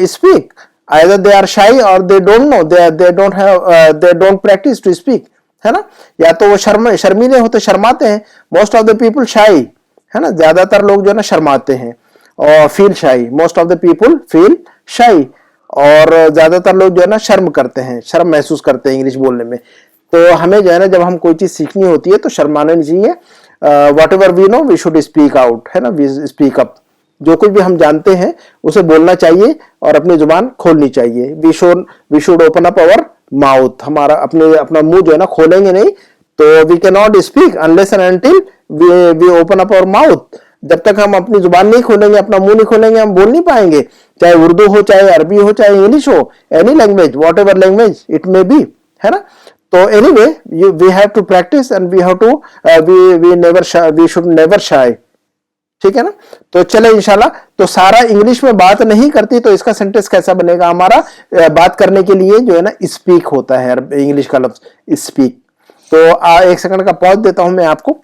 speak, either they are shy और they don't know, they don't practice to speak, है ना। या तो वो शर्मीले होते, शर्माते हैं। मोस्ट ऑफ द पीपल शाई, है ना, ज्यादातर लोग जो है ना शर्माते हैं। और फील शाई, most of the people feel शाई, और ज्यादातर लोग जो है ना शर्म करते हैं, शर्म महसूस करते हैं इंग्लिश बोलने में। तो हमें जो है ना जब हम कोई चीज सीखनी होती है तो शर्माना नहीं चाहिए। Whatever we know we should speak out, है ना, वी स्पीक अप। जो कुछ भी हम जानते हैं उसे बोलना चाहिए और अपनी जुबान खोलनी चाहिए। We should open up our mouth, हमारा अपना मुंह जो है ना खोलेंगे नहीं तो we can not speak unless and until we open up our mouth. जब तक हम अपनी जुबान नहीं खोलेंगे, अपना मुंह नहीं खोलेंगे, हम बोल नहीं पाएंगे। चाहे उर्दू हो, चाहे अरबी हो, चाहे इंग्लिश हो, any language, whatever language it may be, है ना। तो anyway we have to practice and we have to we should never shy, ठीक है ना। तो चले इंशाल्लाह। तो सारा इंग्लिश में बात नहीं करती, तो इसका सेंटेंस कैसा बनेगा हमारा? बात करने के लिए जो है ना स्पीक होता है इंग्लिश का लफ्ज स्पीक। तो एक सेकंड का पॉज देता हूं मैं आपको,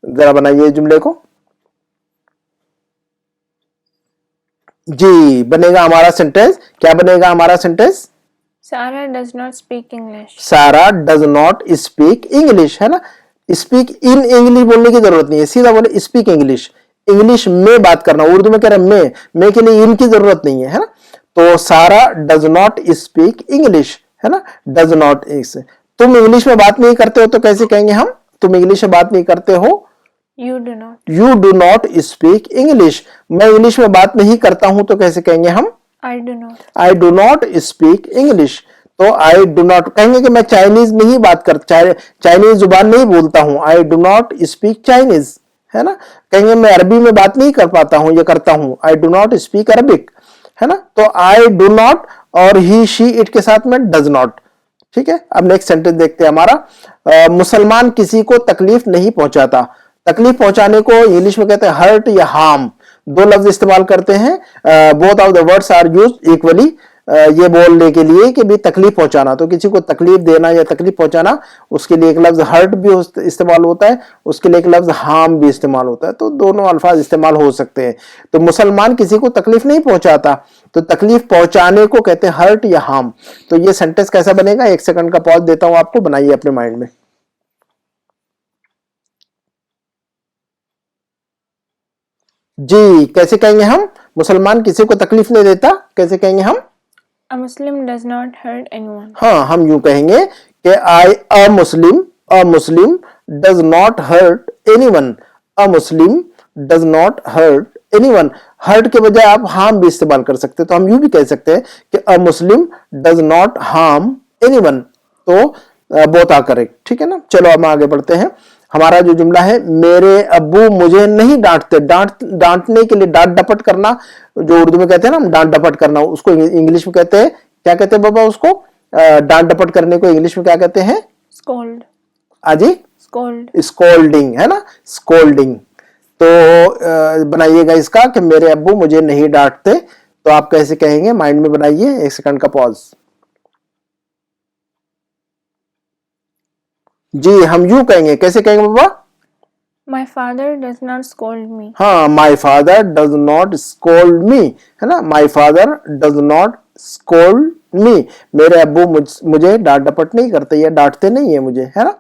जरा बनाइए जुमले को। जी, बनेगा हमारा सेंटेंस, क्या बनेगा हमारा sentence? Sarah does not speak English. सारा डज नॉट स्पीक इंग्लिश, है ना। स्पीक इन इंग्लिश बोलने की जरूरत नहीं है, सीधा बोले स्पीक इंग्लिश। इंग्लिश में बात करना, उर्दू में कह रहे हैं मैं के लिए इन की जरूरत नहीं है, है ना। तो सारा डज नॉट स्पीक इंग्लिश, है ना, डज नॉट। तुम इंग्लिश में बात नहीं करते हो तो कैसे कहेंगे हम? तुम इंग्लिश में बात नहीं करते हो, You do not. You do not speak English. मैं इंग्लिश में बात नहीं करता हूं तो कैसे कहेंगे हम? I do not. I do not speak English. तो आई डू नॉट कहेंगे कि मैं चाइनीज नहीं बात करता, चाइनीज जुबान नहीं बोलता हूं, आई डू नॉट स्पीक चाइनीज, है ना। कहेंगे मैं अरबी में बात नहीं कर पाता हूं, ये करता हूं, आई डू नॉट स्पीक अरबिक, है ना। तो आई डू नॉट और ही शी इट के साथ में डज नॉट, ठीक है। अब नेक्स्ट सेंटेंस देखते हैं हमारा। मुसलमान किसी को तकलीफ नहीं पहुंचाता। तकलीफ पहुंचाने को इंग्लिश में कहते हैं हर्ट या हार्म। दो लफ्ज इस्तेमाल करते हैं, both of the words are used equally, ये बोलने के लिए कि भी तकलीफ पहुंचाना, तो किसी को तकलीफ देना या तकलीफ पहुंचाना, उसके लिए एक लफ्ज हर्ट भी इस्तेमाल होता है, उसके लिए एक लफ्ज हार्म भी इस्तेमाल होता है। तो दोनों अल्फाज इस्तेमाल हो सकते हैं। तो मुसलमान किसी को तकलीफ नहीं पहुंचाता, तो तकलीफ पहुंचाने को कहते हैं हर्ट या हार्म। तो ये सेंटेंस कैसा बनेगा? एक सेकंड का पॉज देता हूं आपको, बनाइए अपने माइंड में। जी, कैसे कहेंगे हम? मुसलमान किसी को तकलीफ नहीं देता, कैसे कहेंगे हम? A Muslim does not hurt anyone. हाँ, हम यूं कहेंगे कि a Muslim does not hurt anyone. A Muslim does not hurt anyone. Hurt के बजाय आप हार्म भी इस्तेमाल कर सकते हैं, तो हम यूं भी कह सकते हैं कि a Muslim does not harm anyone. तो बोथ आर करेक्ट, ठीक है ना। चलो अब आगे बढ़ते हैं। हमारा जो जुमला है, मेरे अब्बू मुझे नहीं डांटते। डांटने के लिए डांट डपट करना, जो उर्दू में कहते हैं ना हम डांट डपट करना, उसको इंग्लिश में कहते हैं, क्या कहते हैं बाबा उसको? डांट डपट करने को इंग्लिश में क्या कहते हैं? Scold. आजी? Scold. स्कोल्डिंग, है ना, स्कोल्डिंग। तो बनाइएगा इसका कि मेरे अब्बू मुझे नहीं डांटते, तो आप कैसे कहेंगे? माइंड में बनाइए, एक सेकंड का पॉज। जी, हम यूं कहेंगे, कैसे कहेंगे बाबा? My father does not scold me. हाँ, my father does not scold मी, है ना, my father does not scold मी। मेरे अब्बू मुझे डांट डपट नहीं करते या डांटते नहीं है मुझे, है ना।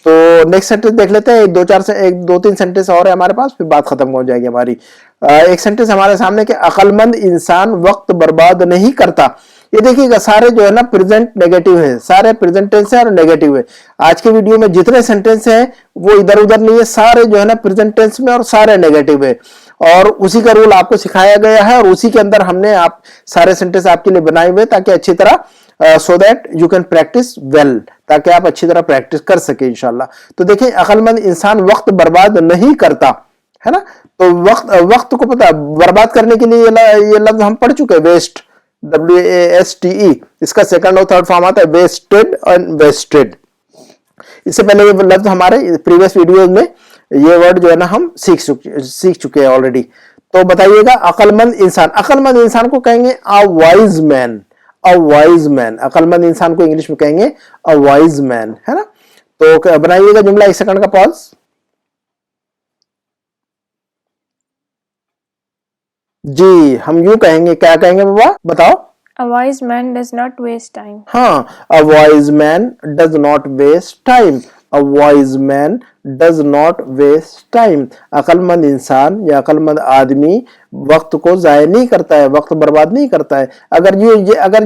तो नेक्स्ट सेंटेंस देख लेते हैं। एक दो तीन सेंटेंस और है हमारे पास, फिर बात खत्म हो जाएगी हमारी। एक सेंटेंस हमारे सामने कि अक्लमंद इंसान वक्त बर्बाद नहीं करता। ये देखिएगा, सारे जो है ना प्रेजेंट नेगेटिव है, सारे प्रेजेंट टेंस है और नेगेटिव है। आज के वीडियो में जितने सेंटेंस हैं वो इधर उधर नहीं है, सारे जो है ना प्रेजेंट टेंस में और सारे नेगेटिव है। और उसी का रूल आपको सिखाया गया है और उसी के अंदर हमने आप सारे सेंटेंस आपके लिए बनाए हुए, ताकि अच्छी तरह so that you can practice well, ताकि आप अच्छी तरह प्रैक्टिस कर सके इंशाल्लाह। तो देखिए, अक्लमंद इंसान वक्त बर्बाद नहीं करता, है ना। तो वक्त को पता बर्बाद करने के लिए ये लफ्ज हम पढ़ चुके हैं, वेस्ट, WASTE। इसका सेकंड और थर्ड फॉर्म आता है वेस्टेड और वेस्टेड। इससे पहले ये लफ्ज हमारे प्रीवियस वीडियोस में ये वर्ड जो है ना हम सीख चुके हैं ऑलरेडी। तो बताइएगा अक्लमंद इंसान, अक्लमंद इंसान को कहेंगे a wise man, a wise man, अक्लमंद इंसान को इंग्लिश में कहेंगे अ वाइज मैन, है ना। तो बनाइएगा जुमला, 1 सेकंड का पॉज। जी हम यूं कहेंगे, क्या कहेंगे बाबा बताओ। A wise man does not waste time. हाँ, a wise man does not waste time, a wise man does not waste time. अक्लमंद इंसान या अक्लमंद आदमी वक्त को जाया नहीं करता है, वक्त बर्बाद नहीं करता है। अगर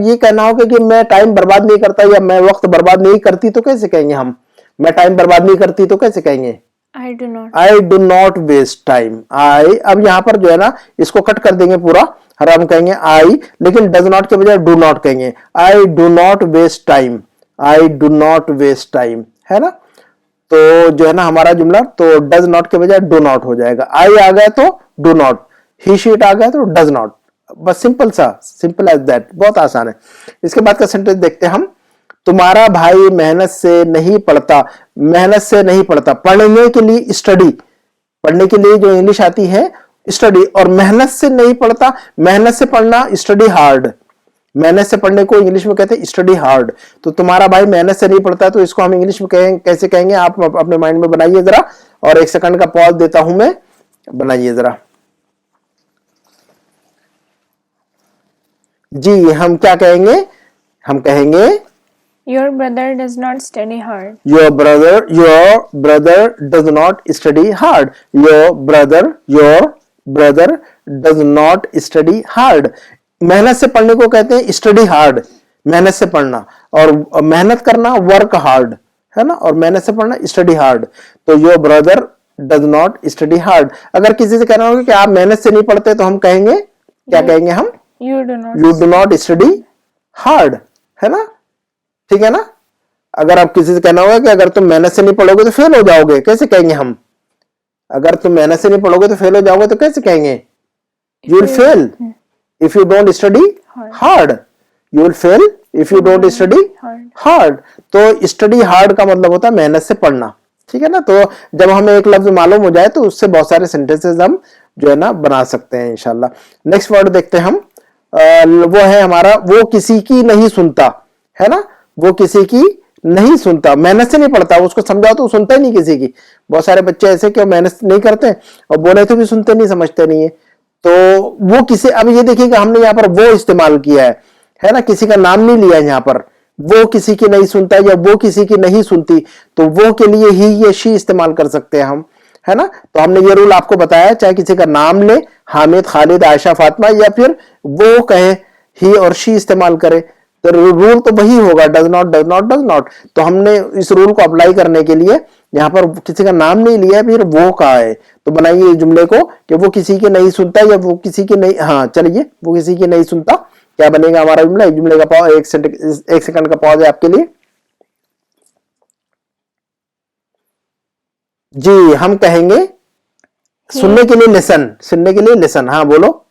ये कहना होगा कि मैं टाइम बर्बाद नहीं करता या मैं वक्त बर्बाद नहीं करती, तो कैसे कहेंगे हम? मैं टाइम बर्बाद नहीं करती तो कैसे कहेंगे? I do not waste time. I, अब यहां पर जो है ना इसको कट कर देंगे पूरा, और हम कहेंगे आई, लेकिन डज नॉट के बजाय डू नॉट कहेंगे। I do not waste time, I do not waste time, है ना। तो जो है ना हमारा जुमला तो डज नॉट के बजाय डू नॉट हो जाएगा। आई आ गया तो डू नॉट, ही शीट आ गया तो डज नॉट। बस सिंपल सा, सिंपल एज दैट, बहुत आसान है। इसके बाद का सेंटेंस देखते हैं हम। तुम्हारा भाई मेहनत से नहीं पढ़ता, मेहनत से नहीं पढ़ता, पढ़ने के लिए स्टडी, पढ़ने के लिए जो इंग्लिश आती है स्टडी, और मेहनत से नहीं पढ़ता, मेहनत से पढ़ना स्टडी हार्ड, मेहनत से पढ़ने को इंग्लिश में कहते हैं स्टडी हार्ड। तो तुम्हारा भाई मेहनत से नहीं पढ़ता, तो इसको हम इंग्लिश में कैसे कहेंगे, आप अपने माइंड में बनाइए जरा, और 1 सेकंड का पॉज देता हूं मैं, बनाइए जरा। जी हम क्या कहेंगे, हम कहेंगे Your brother does not study hard. your brother does not study hard, your brother does not study hard। मेहनत से पढ़ने को कहते हैं स्टडी हार्ड, मेहनत से पढ़ना, और मेहनत करना वर्क हार्ड, है ना, और मेहनत से पढ़ना स्टडी हार्ड। तो your brother does not study hard. अगर किसी से कहना होगा कि आप मेहनत से नहीं पढ़ते, तो हम कहेंगे क्या कहेंगे हम? You do not study hard, है ना, ठीक है ना। अगर आप किसी से कहना होगा कि अगर तुम मेहनत से नहीं पढ़ोगे तो फेल हो जाओगे, कैसे कहेंगे हम? अगर तुम मेहनत से नहीं पढ़ोगे तो फेल हो जाओगे, तो कैसे कहेंगे? You will fail if you don't study hard, you will fail if you don't study hard. तो स्टडी हार्ड का मतलब होता है मेहनत से पढ़ना, ठीक है ना। तो जब हमें एक लफ्ज मालूम हो जाए तो उससे बहुत सारे सेंटेंसेस हम जो है ना बना सकते हैं इंशाल्लाह। नेक्स्ट वर्ड देखते हैं हम, वो है हमारा वो किसी की नहीं सुनता, है ना, वो किसी की नहीं सुनता, मेहनत से नहीं पढ़ता, उसको समझाओ तो सुनता ही नहीं किसी की। बहुत सारे बच्चे ऐसे कि मेहनत नहीं करते और बोले तो भी सुनते नहीं, समझते नहीं है। तो वो किसी, अब ये देखिएगा हमने यहाँ पर वो इस्तेमाल किया है ना, किसी का नाम नहीं लिया यहाँ पर। वो किसी की नहीं सुनता या वो किसी की नहीं सुनती, तो वो के लिए ही ये शी इस्तेमाल कर सकते हैं हम, है ना। तो हमने ये रूल आपको बताया, चाहे किसी का नाम ले, हामिद, खालिद, आयशा, फातिमा, या फिर वो कहे, ही और शी इस्तेमाल करे, तो रूल तो वही होगा, does not does not does not. तो हमने इस रूल को अप्लाई करने के लिए यहाँ पर किसी का नाम नहीं लिया, फिर वो कहा है। तो बनाइए जुमले को कि वो किसी की नहीं सुनता या वो किसी की नहीं, हाँ चलिए, वो किसी की नहीं सुनता, क्या बनेगा हमारा जुमला? जुमले का पॉज, 1 सेकंड का पॉज है आपके लिए। जी हम कहेंगे सुनने के लिए लिसन, सुनने के लिए लिसन, हाँ बोलो।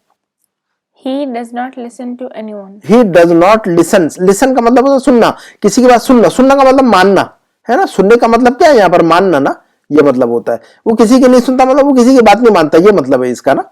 He does not listen to anyone. He does not listen, listen का मतलब होता है सुनना, किसी की बात सुनना, सुनना का मतलब मानना, है ना। सुनने का मतलब क्या है यहाँ पर? मानना ना, ये मतलब होता है। वो किसी की नहीं सुनता मतलब वो किसी की बात नहीं मानता, ये मतलब है इसका ना।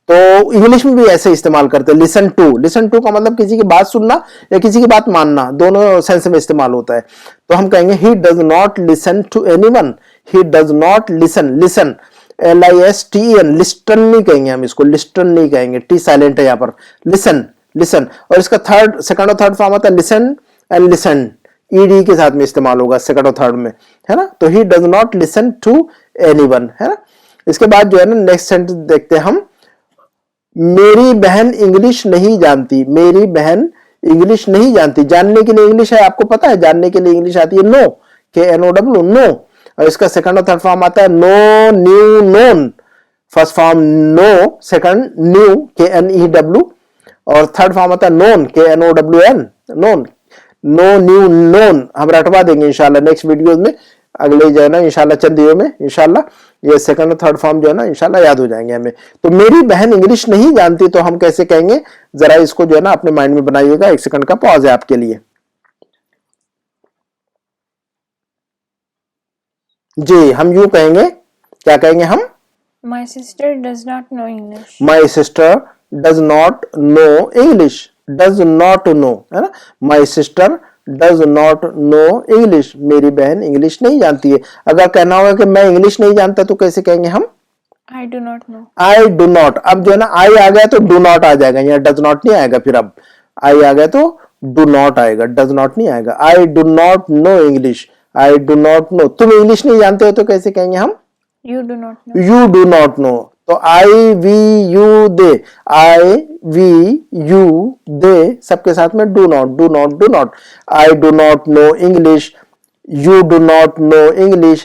तो इंग्लिश में भी ऐसे इस्तेमाल करते हैं, लिसन टू, लिसन टू का मतलब किसी की बात सुनना या किसी की बात मानना, दोनों सेंस में इस्तेमाल होता है। तो हम कहेंगे he does not listen to anyone, he does not listen, listen LISTEN, listen नहीं कहेंगे हम इसको, लिस्टन नहीं कहेंगे, टी साइलेंट है यहाँ पर, लिसन, लिसन। और इसका सेकंड और थर्ड फॉर्म आता है लिसन एंड लिसन, ED के साथ में इस्तेमाल होगा सेकंड और थर्ड में, है ना। तो he does not listen to anyone, है ना। इसके बाद जो है ना नेक्स्ट सेंटेंस देखते हैं हम, मेरी बहन इंग्लिश नहीं जानती, मेरी बहन इंग्लिश नहीं जानती। जानने के लिए इंग्लिश है, आपको पता है, जानने के लिए इंग्लिश आती है नो, KNOW, नो। और इसका सेकंड और थर्ड फॉर्म आता है know, knew, known. First form know, second knew, KNEW, और थर्ड फॉर्म आता है known, KNOWN, known. Know, knew, known हम रटवा देंगे इंशाल्लाह नेक्स्ट वीडियो में, अगले जो है ना इंशाल्लाह चंद दिनों में इंशाल्लाह ये सेकंड और थर्ड फॉर्म जो है ना इंशाल्लाह याद हो जाएंगे हमें। तो मेरी बहन इंग्लिश नहीं जानती, तो हम कैसे कहेंगे, जरा इसको जो है ना अपने माइंड में बनाइएगा। 1 सेकंड का पॉज है आपके लिए। जी हम यूं कहेंगे, क्या कहेंगे हम? My sister does not know English. My sister does not know English. Does not know, है ना. My sister does not know English. मेरी बहन इंग्लिश नहीं जानती है. अगर कहना होगा कि मैं इंग्लिश नहीं जानता तो कैसे कहेंगे हम? I do not know. I do not. अब जो है ना I आ गया तो do not आ जाएगा, यहाँ does not नहीं आएगा. फिर अब I आ गया तो do not आएगा, does not नहीं आएगा. I do not know English. I do not know. तुम इंग्लिश नहीं जानते हो तो कैसे कहेंगे हम? You do not know. You do not know. तो I, we, you, they. I, we, you, they सबके साथ में do not, do not, do not. I do not know English. You do not know English.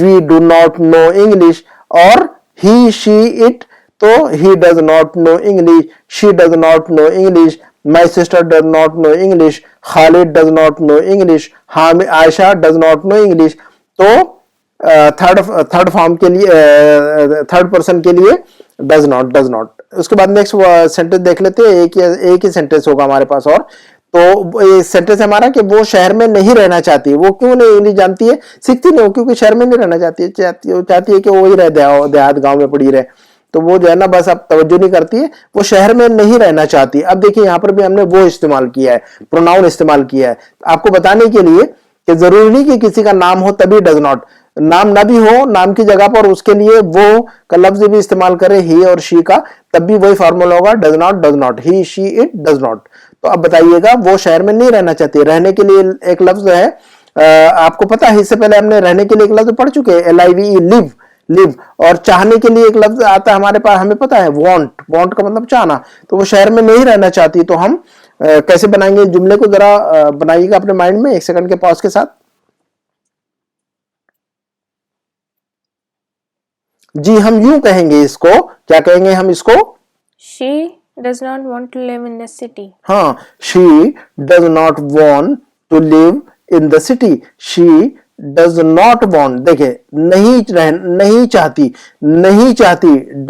We do not know English. और he, she, it तो he does not know English. She does not know English. My sister does not know English. Khalid does not know English. Aisha does not know English. तो third form के लिए, third person के लिए does not. उसके बाद next sentence देख लेते हैं. एक ही सेंटेंस होगा हमारे पास. और तो ये सेंटेंस हमारा कि वो शहर में नहीं रहना चाहती है. वो क्यों नहीं जानती है? सीखती नहीं, क्योंकि शहर में नहीं रहना चाहती है. चाहती है कि वो ही रहे, देहात गांव में पड़ी रहे. तो वो जो है ना बस अब तवज्जो नहीं करती है, वो शहर में नहीं रहना चाहती. अब देखिए यहाँ पर भी हमने वो इस्तेमाल किया है, प्रोनाउन इस्तेमाल किया है आपको बताने के लिए कि जरूरी नहीं कि किसी का नाम हो तभी डज नॉट. नाम ना भी हो, नाम की जगह पर उसके लिए वो का लफ्ज भी इस्तेमाल करे, ही और शी का, तब भी वही फॉर्मूला होगा does not. He, she, it does not. तो अब बताइएगा वो शहर में नहीं रहना चाहती. रहने के लिए एक लफ्ज है, आपको पता है, इससे पहले हमने रहने के लिए एक लफ्ज पढ़ चुके हैं, LIVE, लिव. और चाहने के लिए एक लफ्ज आता है हमारे पास, हमें पता है, वांट का मतलब चाहना. तो वो शहर में नहीं रहना चाहती. तो हम कैसे बनाएंगे जुमले को, जरा बनाइएगा अपने माइंड में 1 सेकंड के पॉज के साथ. जी हम यूं कहेंगे इसको, क्या कहेंगे हम इसको? She does not want to live in the city. हाँ, she does not want to live in the city. She does not want. देखिए नहीं चाहती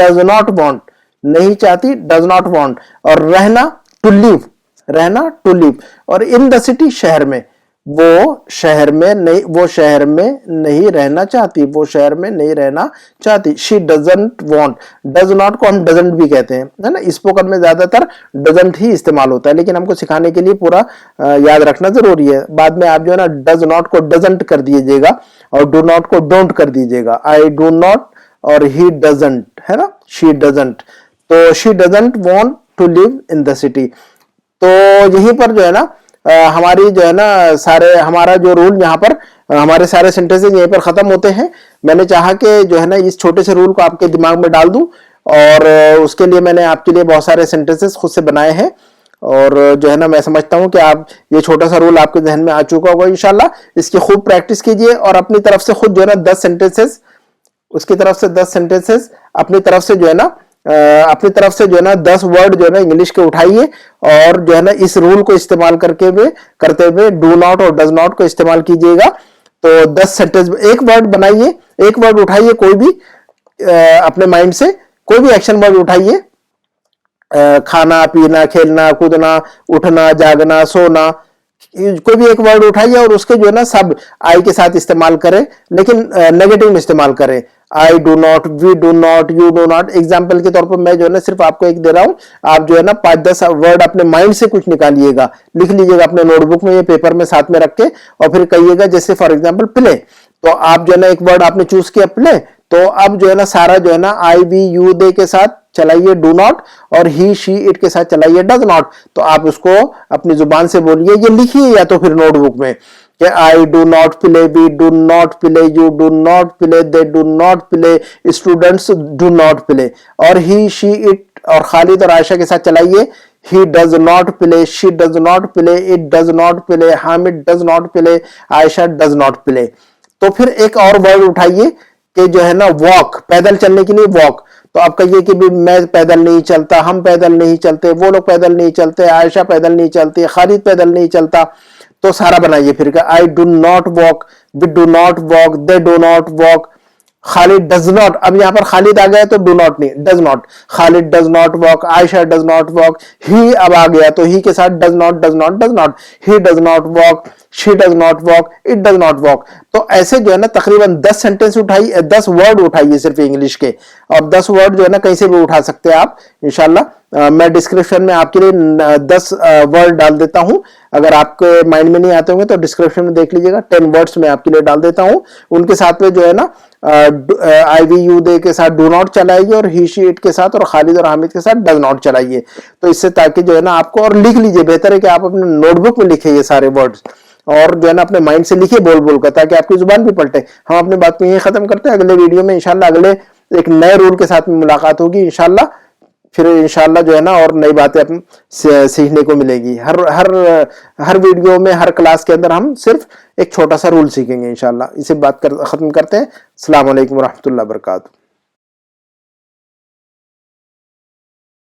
does not want, नहीं चाहती does not want. और रहना to live. और in the city शहर में, वो शहर में नहीं रहना चाहती. She doesn't want. does not को हम doesn't भी कहते हैं, है ना. स्पोकन में ज्यादातर doesn't ही इस्तेमाल होता है, लेकिन हमको सिखाने के लिए पूरा याद रखना जरूरी है. बाद में आप जो है ना does not को doesn't कर दीजिएगा और do not को don't कर दीजिएगा. I do not और he doesn't, है ना. she doesn't. तो she doesn't want to live in the city. तो यहीं पर जो है ना हमारी जो है ना हमारा जो रूल यहाँ पर, हमारे सारे सेंटेंसेस यहीं पर खत्म होते हैं. मैंने चाहा कि जो है ना इस छोटे से रूल को आपके दिमाग में डाल दूं, और उसके लिए मैंने आपके लिए बहुत सारे सेंटेंसेस खुद से बनाए हैं. और जो है ना मैं समझता हूं कि आप ये छोटा सा रूल आपके जहन में आ चुका होगा इंशाल्लाह. इसकी खूब प्रैक्टिस कीजिए और अपनी तरफ से खुद जो है ना 10 सेंटेंसेस, उसकी तरफ से 10 सेंटेंसेस, अपनी तरफ से जो है ना 10 वर्ड जो है ना इंग्लिश के उठाइए, और जो है ना इस रूल को इस्तेमाल करते हुए डू नॉट और डज नॉट को इस्तेमाल कीजिएगा. तो 10 सेंटेंस, एक वर्ड बनाइए, एक वर्ड उठाइए, कोई भी अपने माइंड से कोई भी एक्शन वर्ड उठाइए. खाना, पीना, खेलना, कूदना, उठना, जागना, सोना, कोई भी एक वर्ड उठाइए और उसके जो है ना सब आई के साथ इस्तेमाल करें, लेकिन नेगेटिव में इस्तेमाल करें. I do not, we do not, you do not. Example के तौर पर मैं जो है ना सिर्फ आपको एक दे रहा हूं, आप जो है ना 5-10 वर्ड अपने माइंड से कुछ निकालिएगा, लिख लीजिएगा अपने नोटबुक में, ये पेपर में साथ में रख के, और फिर कहिएगा. जैसे फॉर एग्जाम्पल प्ले, तो आप जो है ना एक वर्ड आपने चूज किया प्ले, तो अब जो है ना सारा जो है ना आई, वी, यू, दे के साथ चलाइए डू नॉट, और ही, शी, इट के साथ चलाइए डज नॉट. तो आप उसको अपनी जुबान से बोलिए, ये लिखिए या तो फिर नोटबुक में कि I do not play, we do not play, you do not play, they do not play, students do not play. और ही, शी, इट और खालिद और आयशा के साथ चलाइए he does not play, she does not play, it does not play, Hamid does not play, Ayesha does not play. तो फिर एक और वर्ड उठाइए कि जो है ना वॉक, पैदल चलने के लिए वॉक. तो आप कहिए कि भी मैं पैदल नहीं चलता, हम पैदल नहीं चलते, वो लोग पैदल नहीं चलते, आयशा पैदल नहीं चलती, खालिद पैदल नहीं चलता. तो सारा बनाइए फिर I do not walk, we do not walk, they do not walk, Khalid does not. अब यहां पर खालिद आ गया तो डू नॉट नहीं, does not. Khalid does not walk, Ayesha does not walk. He अब आ गया तो ही के साथ does not, he does not walk, she does not walk, it does not walk. तो ऐसे जो है ना तकरीबन 10 सेंटेंस उठाइए, 10 वर्ड उठाइए सिर्फ इंग्लिश के, और 10 वर्ड जो है ना कहीं से भी उठा सकते हैं आप इंशाल्लाह। मैं डिस्क्रिप्शन में आपके लिए 10 वर्ड डाल देता हूं, अगर आपके माइंड में नहीं आते होंगे तो डिस्क्रिप्शन में देख लीजिएगा, 10 वर्ड्स में आपके लिए डाल देता हूं। उनके साथ में जो है ना आई वी यू दे के साथ डू नॉट चलाइए, और ही शी इट के साथ और खालिद और हामिद के साथ डज नॉट चलाइए। तो इससे ताकि जो है ना आपको, और लिख लीजिए, बेहतर है कि आप अपने नोटबुक में लिखिए ये सारे वर्ड्स, और जो है ना अपने माइंड से लिखिए बोल बोल कर, ताकि आपकी जुबान भी पलटे। हम अपनी बात को यही खत्म करते हैं, अगले वीडियो में इंशाल्लाह अगले एक नए रूल के साथ में मुलाकात होगी इंशाल्लाह। फिर इंशाल्लाह जो है ना और नई बातें अपन सीखने को मिलेगी। हर वीडियो में, हर क्लास के अंदर हम सिर्फ एक छोटा सा रूल सीखेंगे इंशाल्लाह। इसे बात कर खत्म करते हैं। अस्सलाम वालेकुम रहमतुल्लाहि व बरकातहू।